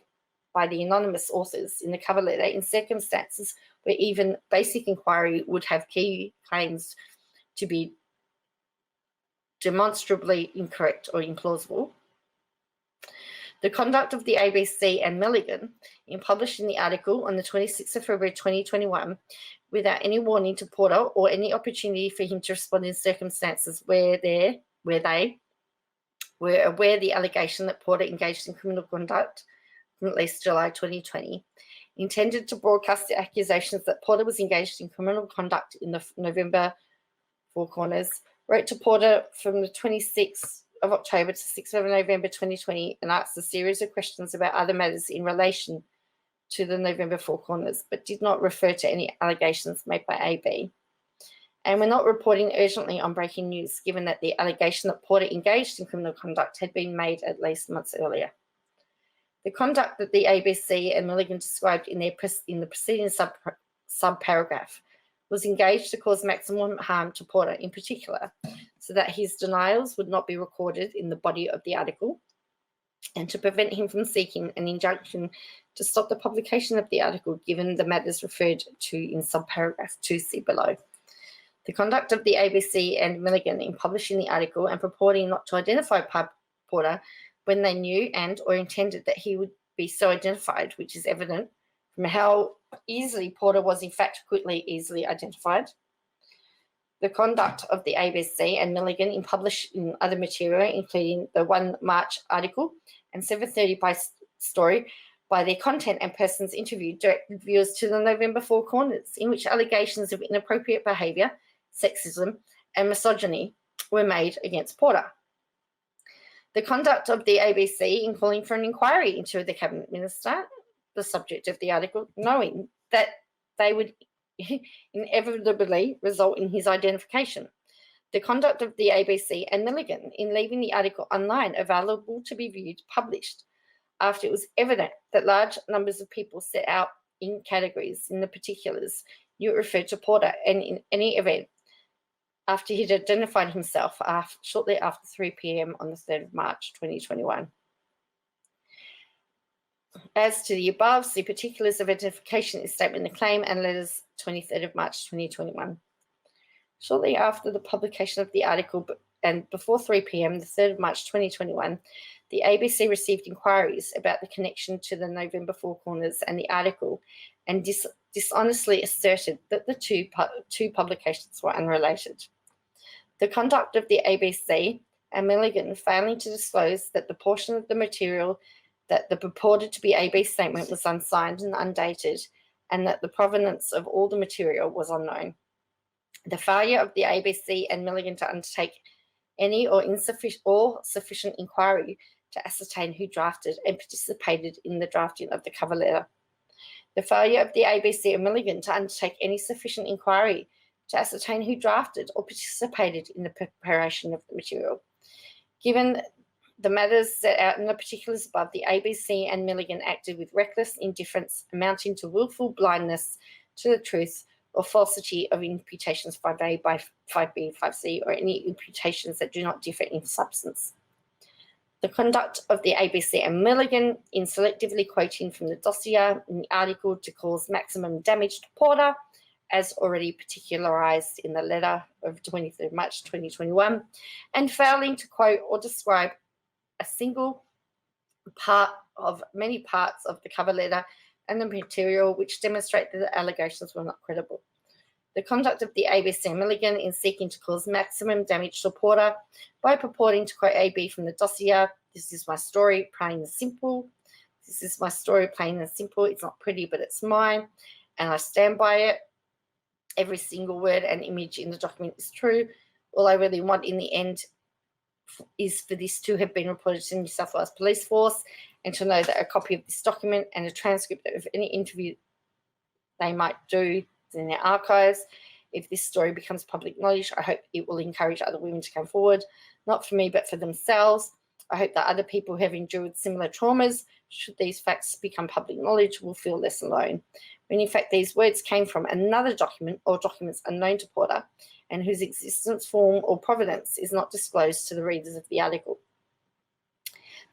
S1: by the anonymous authors in the cover letter in circumstances where even basic inquiry would have key claims to be demonstrably incorrect or implausible. The conduct of the ABC and Milligan in publishing the article on the 26th of February 2021 without any warning to Porter or any opportunity for him to respond in circumstances where they were aware the allegation that Porter engaged in criminal conduct from at least July 2020, intended to broadcast the accusations that Porter was engaged in criminal conduct in the November Four Corners, wrote to Porter from the 26th of October to 6th of November 2020 and asked a series of questions about other matters in relation to the November Four Corners, but did not refer to any allegations made by AB. And we're not reporting urgently on breaking news, given that the allegation that Porter engaged in criminal conduct had been made at least months earlier. The conduct that the ABC and Milligan described in the preceding subparagraph was engaged to cause maximum harm to Porter in particular, so that his denials would not be recorded in the body of the article, and to prevent him from seeking an injunction to stop the publication of the article given the matters referred to in subparagraph 2C below. The conduct of the ABC and Milligan in publishing the article and purporting not to identify Porter when they knew and or intended that he would be so identified, which is evident from how easily Porter was in fact quickly easily identified. The conduct of the ABC and Milligan in publishing other material, including the 1 March article and 7:30 by story, by their content and persons interviewed, directed viewers to the November 4 corners, in which allegations of inappropriate behaviour, sexism, and misogyny were made against Porter. The conduct of the ABC in calling for an inquiry into the Cabinet Minister, the subject of the article, knowing that they would inevitably result in his identification. The conduct of the ABC and Milligan in leaving the article online available to be viewed published after it was evident that large numbers of people set out in categories in the particulars you referred to Porter, and in any event after he'd identified himself shortly after 3 p.m. on the 3rd of March 2021. As to the above, the particulars of identification is statement of claim and letters 23rd of March 2021. Shortly after the publication of the article and before 3 p.m. the 3rd of March 2021, the ABC received inquiries about the connection to the November 4 corners and the article, and dishonestly asserted that the two publications were unrelated. The conduct of the ABC and Milligan failing to disclose that the portion of the material that the purported to be AB statement was unsigned and undated, and that the provenance of all the material was unknown. The failure of the ABC and Milligan to undertake any or sufficient inquiry to ascertain who drafted and participated in the drafting of the cover letter. The failure of the ABC and Milligan to undertake any sufficient inquiry to ascertain who drafted or participated in the preparation of the material. Given the matters set out in the particulars above, the ABC and Milligan acted with reckless indifference amounting to willful blindness to the truth or falsity of imputations 5A by 5B, 5C, or any imputations that do not differ in substance. The conduct of the ABC and Milligan in selectively quoting from the dossier in the article to cause maximum damage to Porter, as already particularised in the letter of 23rd March 2021, and failing to quote or describe a single part of many parts of the cover letter and the material which demonstrate that the allegations were not credible. The conduct of the ABC and Milligan in seeking to cause maximum damage to Porter by purporting to quote AB from the dossier, "This is my story, plain and simple. This is my story, plain and simple. It's not pretty, but it's mine, and I stand by it. Every single word and image in the document is true. All I really want in the end is for this to have been reported to New South Wales Police Force, and to know that a copy of this document and a transcript of any interview they might do in their archives. If this story becomes public knowledge, I hope it will encourage other women to come forward, not for me, but for themselves. I hope that other people who have endured similar traumas, should these facts become public knowledge, will feel less alone. When in fact these words came from another document or documents unknown to Porter, and whose existence, form, or provenance is not disclosed to the readers of the article.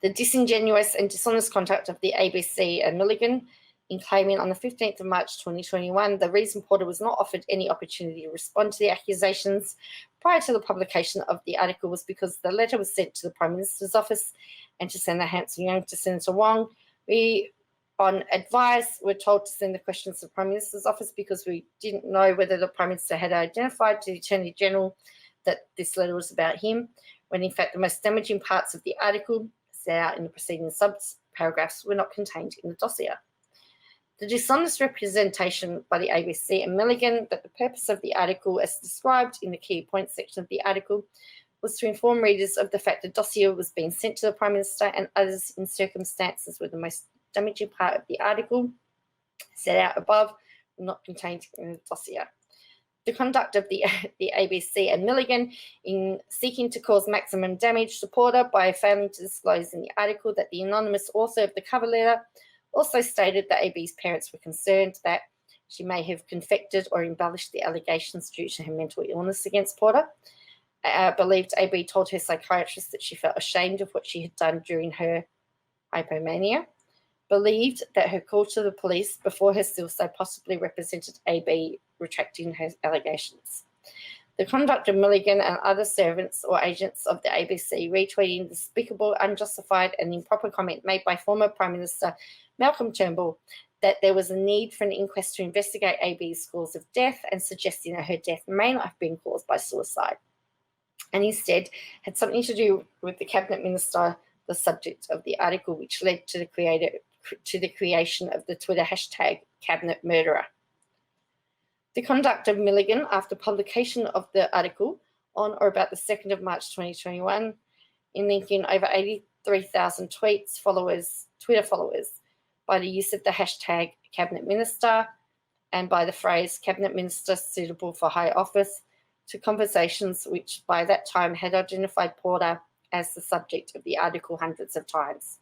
S1: The disingenuous and dishonest conduct of the ABC and Milligan in claiming on the 15th of March 2021 the reason Porter was not offered any opportunity to respond to the accusations prior to the publication of the article was because the letter was sent to the Prime Minister's office and to Senator Hanson Young to Senator Wong. We, on advice, were told to send the questions to the Prime Minister's office because we didn't know whether the Prime Minister had identified to the Attorney General that this letter was about him, when in fact the most damaging parts of the article set out in the preceding sub-paragraphs were not contained in the dossier. The dishonest representation by the ABC and Milligan that the purpose of the article, as described in the key points section of the article, was to inform readers of the fact the dossier was being sent to the Prime Minister and others in circumstances were the most damaging part of the article set out above, were not contained in the dossier. The conduct of the ABC and Milligan in seeking to cause maximum damage to Porter by failing to disclose in the article that the anonymous author of the cover letter also stated that AB's parents were concerned that she may have confected or embellished the allegations due to her mental illness against Porter. Believed AB told her psychiatrist that she felt ashamed of what she had done during her hypomania. Believed that her call to the police before her suicide possibly represented AB retracting her allegations. The conduct of Milligan and other servants or agents of the ABC retweeting the despicable, unjustified and improper comment made by former Prime Minister Malcolm Turnbull that there was a need for an inquest to investigate AB's cause of death and suggesting that her death may not have been caused by suicide and instead had something to do with the Cabinet Minister, the subject of the article, which led to the creation of the Twitter hashtag Cabinet Murderer. The conduct of Milligan after publication of the article on or about the 2nd of March 2021 in linking over 83,000 Twitter followers by the use of the hashtag Cabinet Minister and by the phrase Cabinet Minister suitable for high office to conversations which by that time had identified Porter as the subject of the article hundreds of times.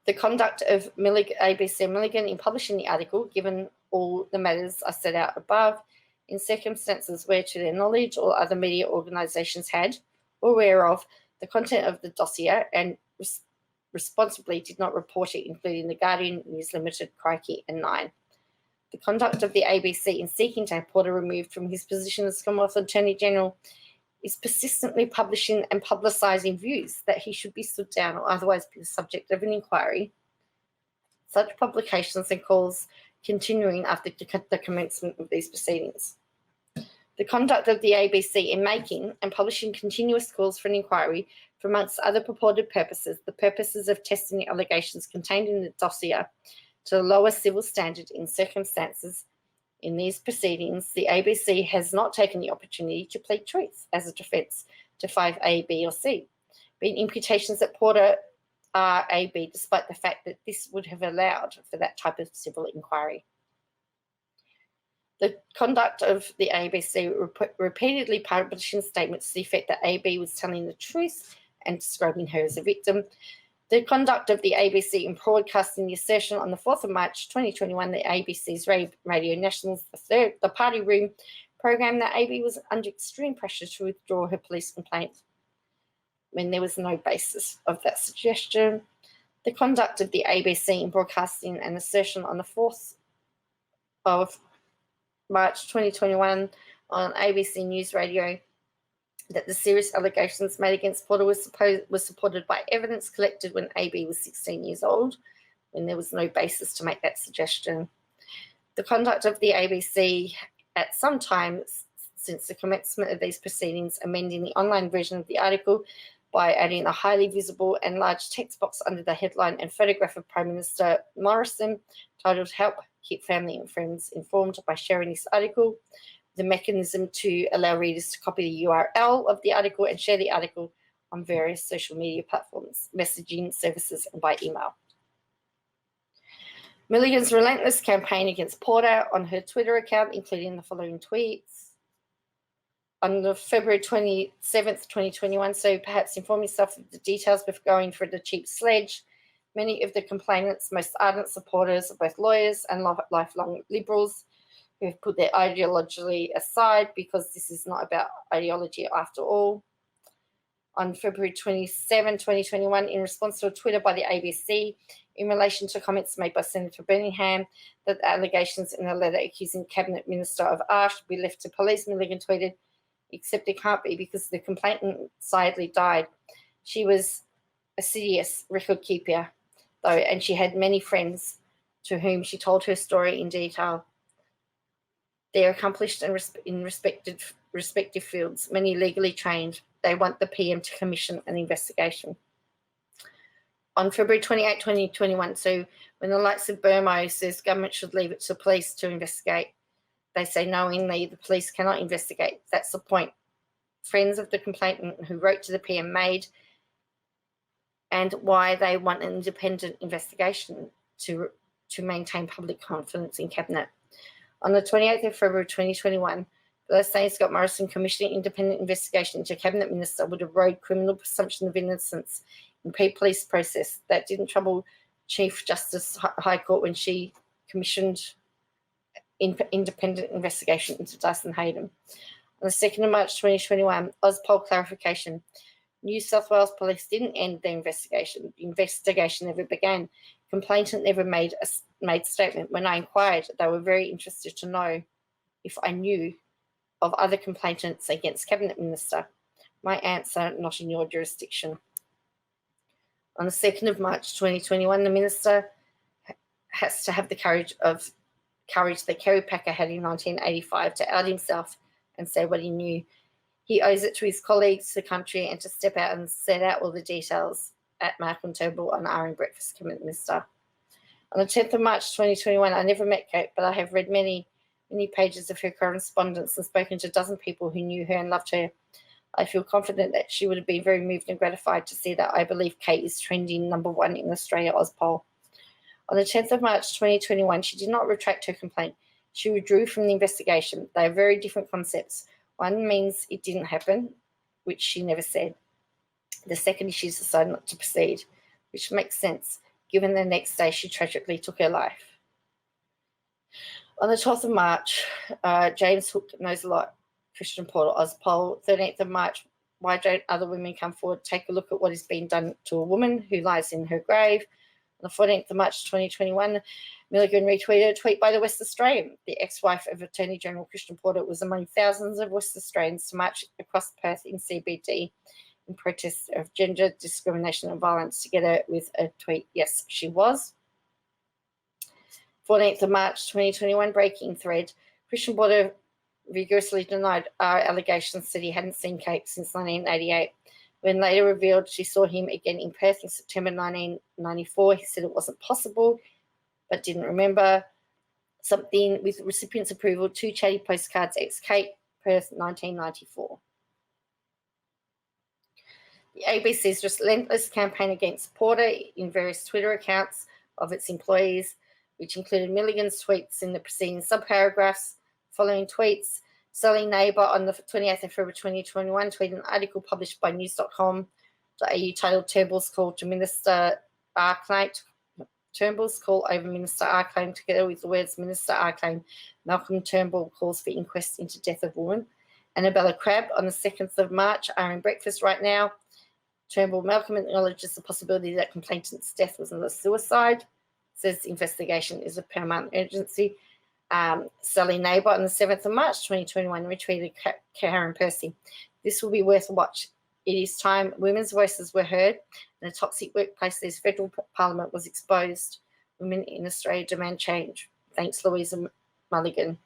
S1: The conduct of ABC Milligan in publishing the article, given all the matters I set out above, in circumstances where to their knowledge all other media organisations had, or aware of, the content of the dossier and responsibly did not report it, including The Guardian, News Limited, Crikey and Nine. The conduct of the ABC in seeking to have Porter removed from his position as Commonwealth Attorney General is persistently publishing and publicising views that he should be stood down or otherwise be the subject of an inquiry. Such publications and calls continuing after the commencement of these proceedings. The conduct of the ABC in making and publishing continuous calls for an inquiry for, amongst other purported purposes, the purposes of testing the allegations contained in the dossier to the lowest civil standard in circumstances. In these proceedings, the ABC has not taken the opportunity to plead truth as a defence to 5A, B or C, being imputations that Porter are AB, despite the fact that this would have allowed for that type of civil inquiry. The conduct of the ABC repeatedly publishing statements to the effect that AB was telling the truth and describing her as a victim. The conduct of the ABC in broadcasting the assertion on the 4th of March 2021 that ABC's Radio National's The Party Room programme that AB was under extreme pressure to withdraw her police complaint when there was no basis of that suggestion. The conduct of the ABC in broadcasting an assertion on the 4th of March 2021 on ABC News Radio that the serious allegations made against Porter was supported by evidence collected when AB was 16 years old, when there was no basis to make that suggestion. The conduct of the ABC at some time since the commencement of these proceedings, amending the online version of the article by adding a highly visible and large text box under the headline and photograph of Prime Minister Morrison titled "Help Keep Family and Friends Informed" by sharing this article. The mechanism to allow readers to copy the URL of the article and share the article on various social media platforms, messaging services, and by email. Milligan's relentless campaign against Porter on her Twitter account, including the following tweets. On the February 27th, 2021, so perhaps inform yourself of the details before going for the cheap sledge. Many of the complainants' most ardent supporters are both lawyers and lifelong Liberals who have put their ideology aside because this is not about ideology after all. On February 27, 2021, in response to a Twitter by the ABC in relation to comments made by Senator Birmingham that the allegations in a letter accusing Cabinet Minister of R should be left to police, Milligan tweeted, "Except it can't be because the complainant sadly died. She was a assiduous record keeper, though, and she had many friends to whom she told her story in detail. They're accomplished and in respective fields, many legally trained. They want the PM to commission an investigation." On February 28, 2021, so when the likes of Burmo says government should leave it to police to investigate, they say knowingly the police cannot investigate. That's the point. Friends of the complainant who wrote to the PM made and why they want an independent investigation to maintain public confidence in Cabinet. On the 28th of February 2021, below saying Scott Morrison commissioning independent investigation into a cabinet minister would erode criminal presumption of innocence in pre-police process. That didn't trouble Chief Justice High Court when she commissioned independent investigation into Dyson Hayden. On the 2nd of March 2021, Ozpol clarification. New South Wales Police didn't end the investigation. The investigation never began. Complainant never made statement. When I inquired, they were very interested to know if I knew of other complainants against Cabinet Minister. My answer, not in your jurisdiction. On the 2nd of March 2021, the Minister has to have the courage that Kerry Packer had in 1985 to out himself and say what he knew. He owes it to his colleagues, the country, and to step out and set out all the details at Malcolm Turnbull on Our Breakfast Cabinet Minister. On the 10th of March 2021, I never met Kate, but I have read many pages of her correspondence and spoken to a dozen people who knew her and loved her. I feel confident that she would have been very moved and gratified to see that I believe Kate is trending number one in Australia Ozpol. On the 10th of March 2021, she did not retract her complaint. She withdrew from the investigation. They are very different concepts. One means it didn't happen, which she never said. The second is she decided not to proceed, which makes sense, given the next day she tragically took her life. On the 12th of March, James Hook knows a lot. Christian Porter, Ozpol. 13th of March, why don't other women come forward? Take a look at what is being done to a woman who lies in her grave. On the 14th of March 2021, Milligan retweeted a tweet by the West Australian. The ex-wife of Attorney General Christian Porter was among thousands of West Australians to march across Perth in CBD in protest of gender discrimination and violence, together with a tweet. Yes, she was. 14th of March 2021, breaking thread. Christian Porter vigorously denied our allegations, said he hadn't seen Kate since 1988. When later revealed she saw him again in Perth in September 1994, he said it wasn't possible, but didn't remember. Something with recipient's approval, 2 chatty postcards, ex-Kate, Perth, 1994. The ABC's relentless campaign against Porter in various Twitter accounts of its employees, which included Milligan's tweets in the preceding subparagraphs. Following tweets, Sally Neighbour on the 28th of February 2021 tweeted an article published by news.com.au titled Turnbull's Call to Minister R. Claim. Turnbull's call over Minister R. Claim, together with the words Minister R. Claim, Malcolm Turnbull calls for inquest into death of woman. Annabella Crabb on the 2nd of March are in breakfast right now. Turnbull Malcolm acknowledges the possibility that complainant's death was not a suicide, says investigation is a paramount urgency. Sally Neighbour on the 7th of March 2021 retweeted Karen Percy. This will be worth a watch. It is time women's voices were heard and the toxic workplace this federal parliament was exposed. Women in Australia demand change. Thanks, Louisa Mulligan.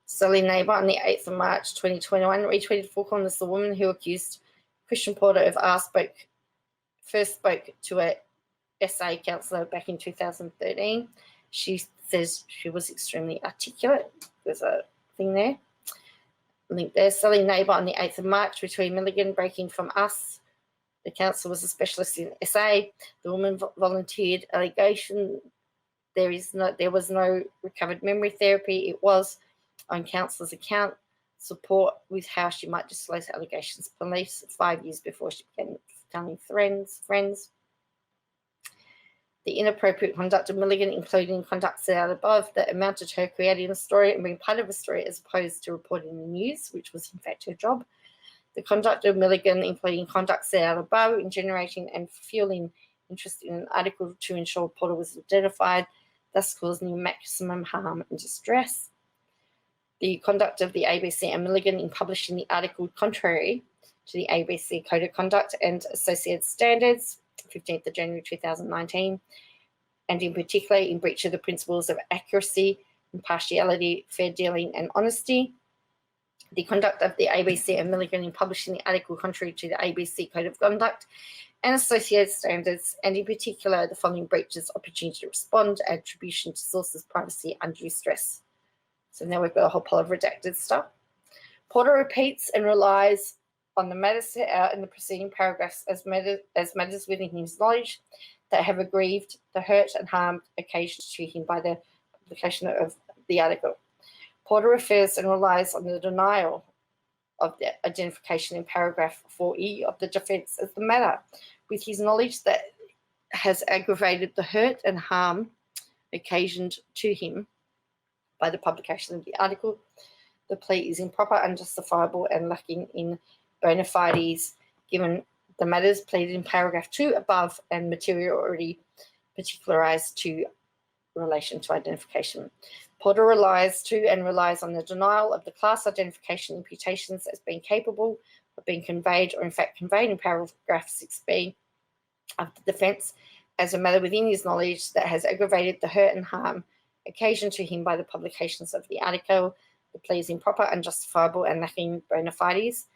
S1: Sally Neighbour on the 8th of March 2021 retweeted Four Corners, the woman who accused Christian Porter of first spoke to a SA councillor back in 2013. She says she was extremely articulate. There's a thing there. Link there. Sally Neighbour on the 8th of March between Milligan breaking from us. The council was a specialist in SA. The woman volunteered allegation. There was no recovered memory therapy. It was on councillor's account. Support with how she might disclose allegations to police 5 years before she began telling friends. The inappropriate conduct of Milligan, including conduct set out above, that amounted to her creating a story and being part of a story as opposed to reporting the news, which was in fact her job. The conduct of Milligan, including conduct set out above, in generating and fueling interest in an article to ensure Porter was identified, thus causing maximum harm and distress. The conduct of the ABC and Milligan in publishing the article contrary to the ABC Code of Conduct and Associated Standards, 15th of January 2019, and in particular in breach of the principles of accuracy, impartiality, fair dealing and honesty. The conduct of the ABC and Milligan in publishing the article contrary to the ABC Code of Conduct and Associated Standards, and in particular the following breaches: opportunity to respond, attribution to sources, privacy, undue stress. So now we've got a whole pile of redacted stuff. Porter repeats and relies on the matters set out in the preceding paragraphs as matters within his knowledge that have aggrieved the hurt and harm occasioned to him by the publication of the article. Porter refers and relies on the denial of the identification in paragraph 4E of the defence as the matter, with his knowledge that has aggravated the hurt and harm occasioned to him by the publication of the article. The plea is improper, unjustifiable, and lacking in bona fides, given the matters pleaded in paragraph 2 above and material already particularised to relation to identification. Porter relies on the denial of the class identification imputations as being capable of being conveyed or in fact conveyed in paragraph 6B of the defence as a matter within his knowledge that has aggravated the hurt and harm occasioned to him by the publications of the article. The plea is improper, unjustifiable, and lacking bona fides.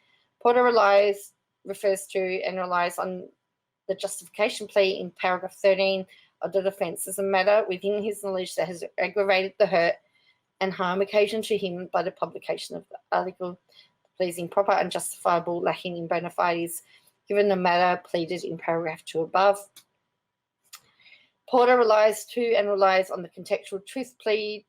S1: Porter refers to and relies on the justification plea in paragraph 13 of the defence as a matter within his knowledge that has aggravated the hurt and harm occasioned to him by the publication of the article. The plea is improper, unjustifiable, lacking in bona fides, given the matter pleaded in paragraph 2 above. Porter relies on the contextual truth plea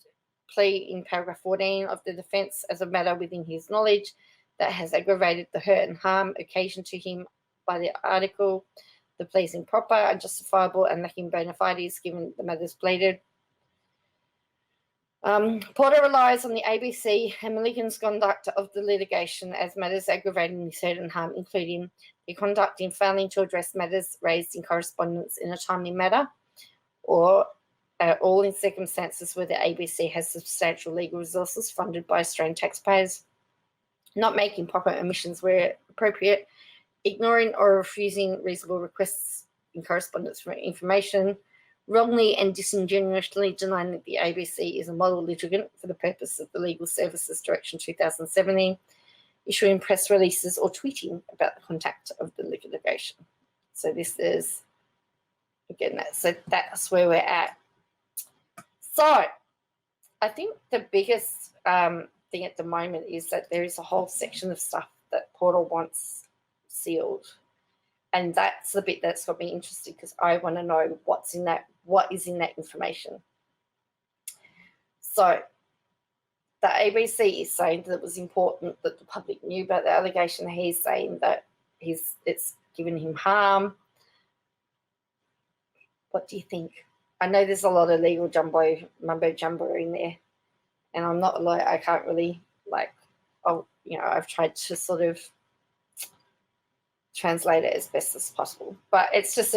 S1: in paragraph 14 of the defence as a matter within his knowledge that has aggravated the hurt and harm occasioned to him by the article. The plea is improper, unjustifiable, and lacking bona fides, given the matters pleaded. Porter relies on the ABC and Milligan's conduct of the litigation as matters aggravating his hurt and harm, including the conduct in failing to address matters raised in correspondence in a timely manner, or all in circumstances where the ABC has substantial legal resources funded by Australian taxpayers, not making proper omissions where appropriate, ignoring or refusing reasonable requests in correspondence for information, wrongly and disingenuously denying that the ABC is a model litigant for the purpose of the Legal Services Direction 2017, issuing press releases or tweeting about the conduct of the litigation. So this is, again, that's where we're at. So I think the biggest thing at the moment is that there is a whole section of stuff that Porter wants sealed, and that's the bit that's got me interested because I want to know what is in that information. So the ABC is saying that it was important that the public knew about the allegation. He's saying that it's given him harm. What do you think? I know there's a lot of legal mumbo jumbo in there, and I'm not a lawyer. I can't really I've tried to sort of translate it as best as possible, but it's just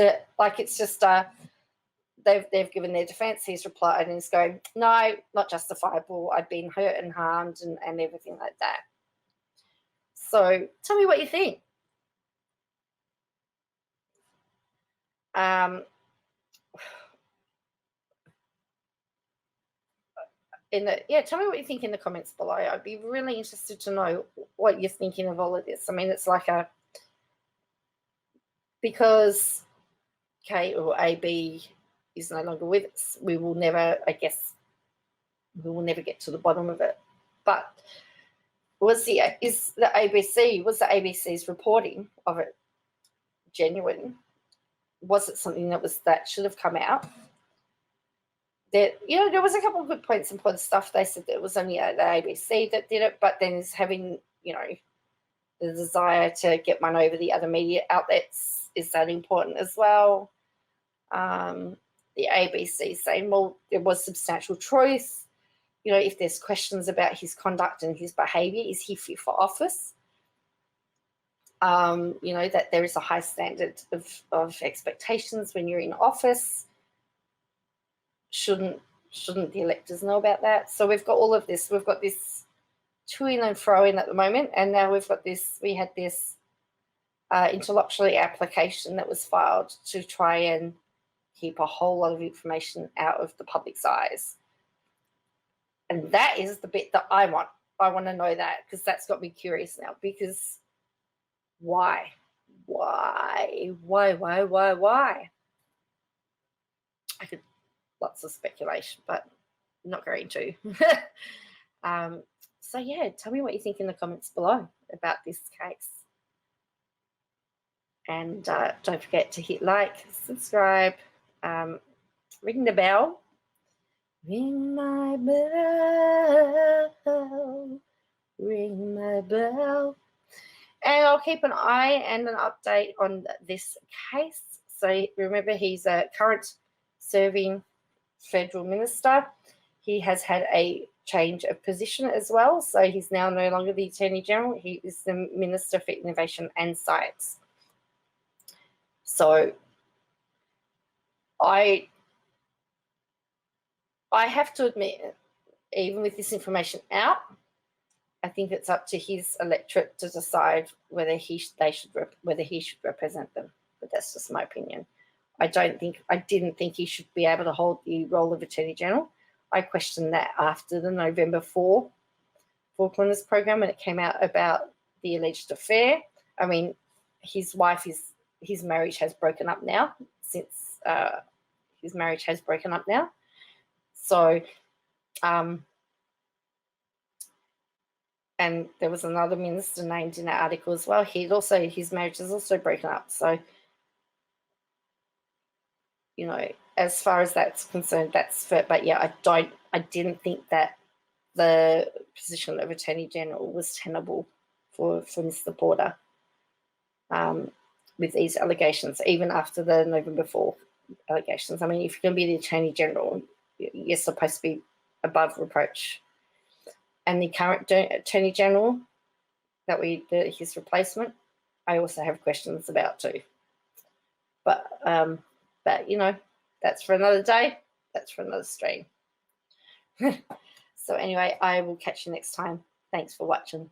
S1: they've given their defence. He's replied and he's going, no, not justifiable. I've been hurt and harmed and everything like that. So tell me what you think. Tell me what you think in the comments below. I'd be really interested to know what you're thinking of all of this. I mean, it's like because K or AB is no longer with us, we will never get to the bottom of it. But was the ABC's reporting of it genuine? Was it something that should have come out? There was a couple of good points in Porter's stuff. They said that it was only the ABC that did it, but then is having, the desire to get one over the other media outlets. Is that important as well? The ABC saying, well, there was substantial choice. If there's questions about his conduct and his behaviour, is he fit for office? That there is a high standard of expectations when you're in office. Shouldn't the electors know about that? So we've got all of this. We've got this to-in and fro-in at the moment, and now we had this interlocutory application that was filed to try and keep a whole lot of information out of the public's eyes. And that is the bit that I want. I want to know that because that's got me curious now. Because why? I could lots of speculation, but I'm not going to. So yeah, tell me what you think in the comments below about this case. And don't forget to hit like, subscribe, ring the bell. Ring my bell, ring my bell. And I'll keep an eye and an update on this case. So remember, he's a current serving federal minister. He has had a change of position as well. So he's now no longer the Attorney General. He is the Minister for Innovation and Science. So I have to admit, even with this information out, I think it's up to his electorate to decide whether he should represent them. But that's just my opinion. I didn't think he should be able to hold the role of Attorney General. I questioned that after the November 4 Four Corners program when it came out about the alleged affair. I mean, his marriage has broken up now since his marriage has broken up now. So, and there was another minister named in that article as well. His marriage is also broken up. So, you know, as far as that's concerned, that's fair. But yeah, I didn't think that the position of Attorney General was tenable for Mr. Porter with these allegations, even after the November 4 allegations. I mean, if you're going to be the Attorney General, you're supposed to be above reproach. And the current Attorney General, his replacement, I also have questions about too. But you know, that's for another day. That's for another stream. So anyway, I will catch you next time. Thanks for watching.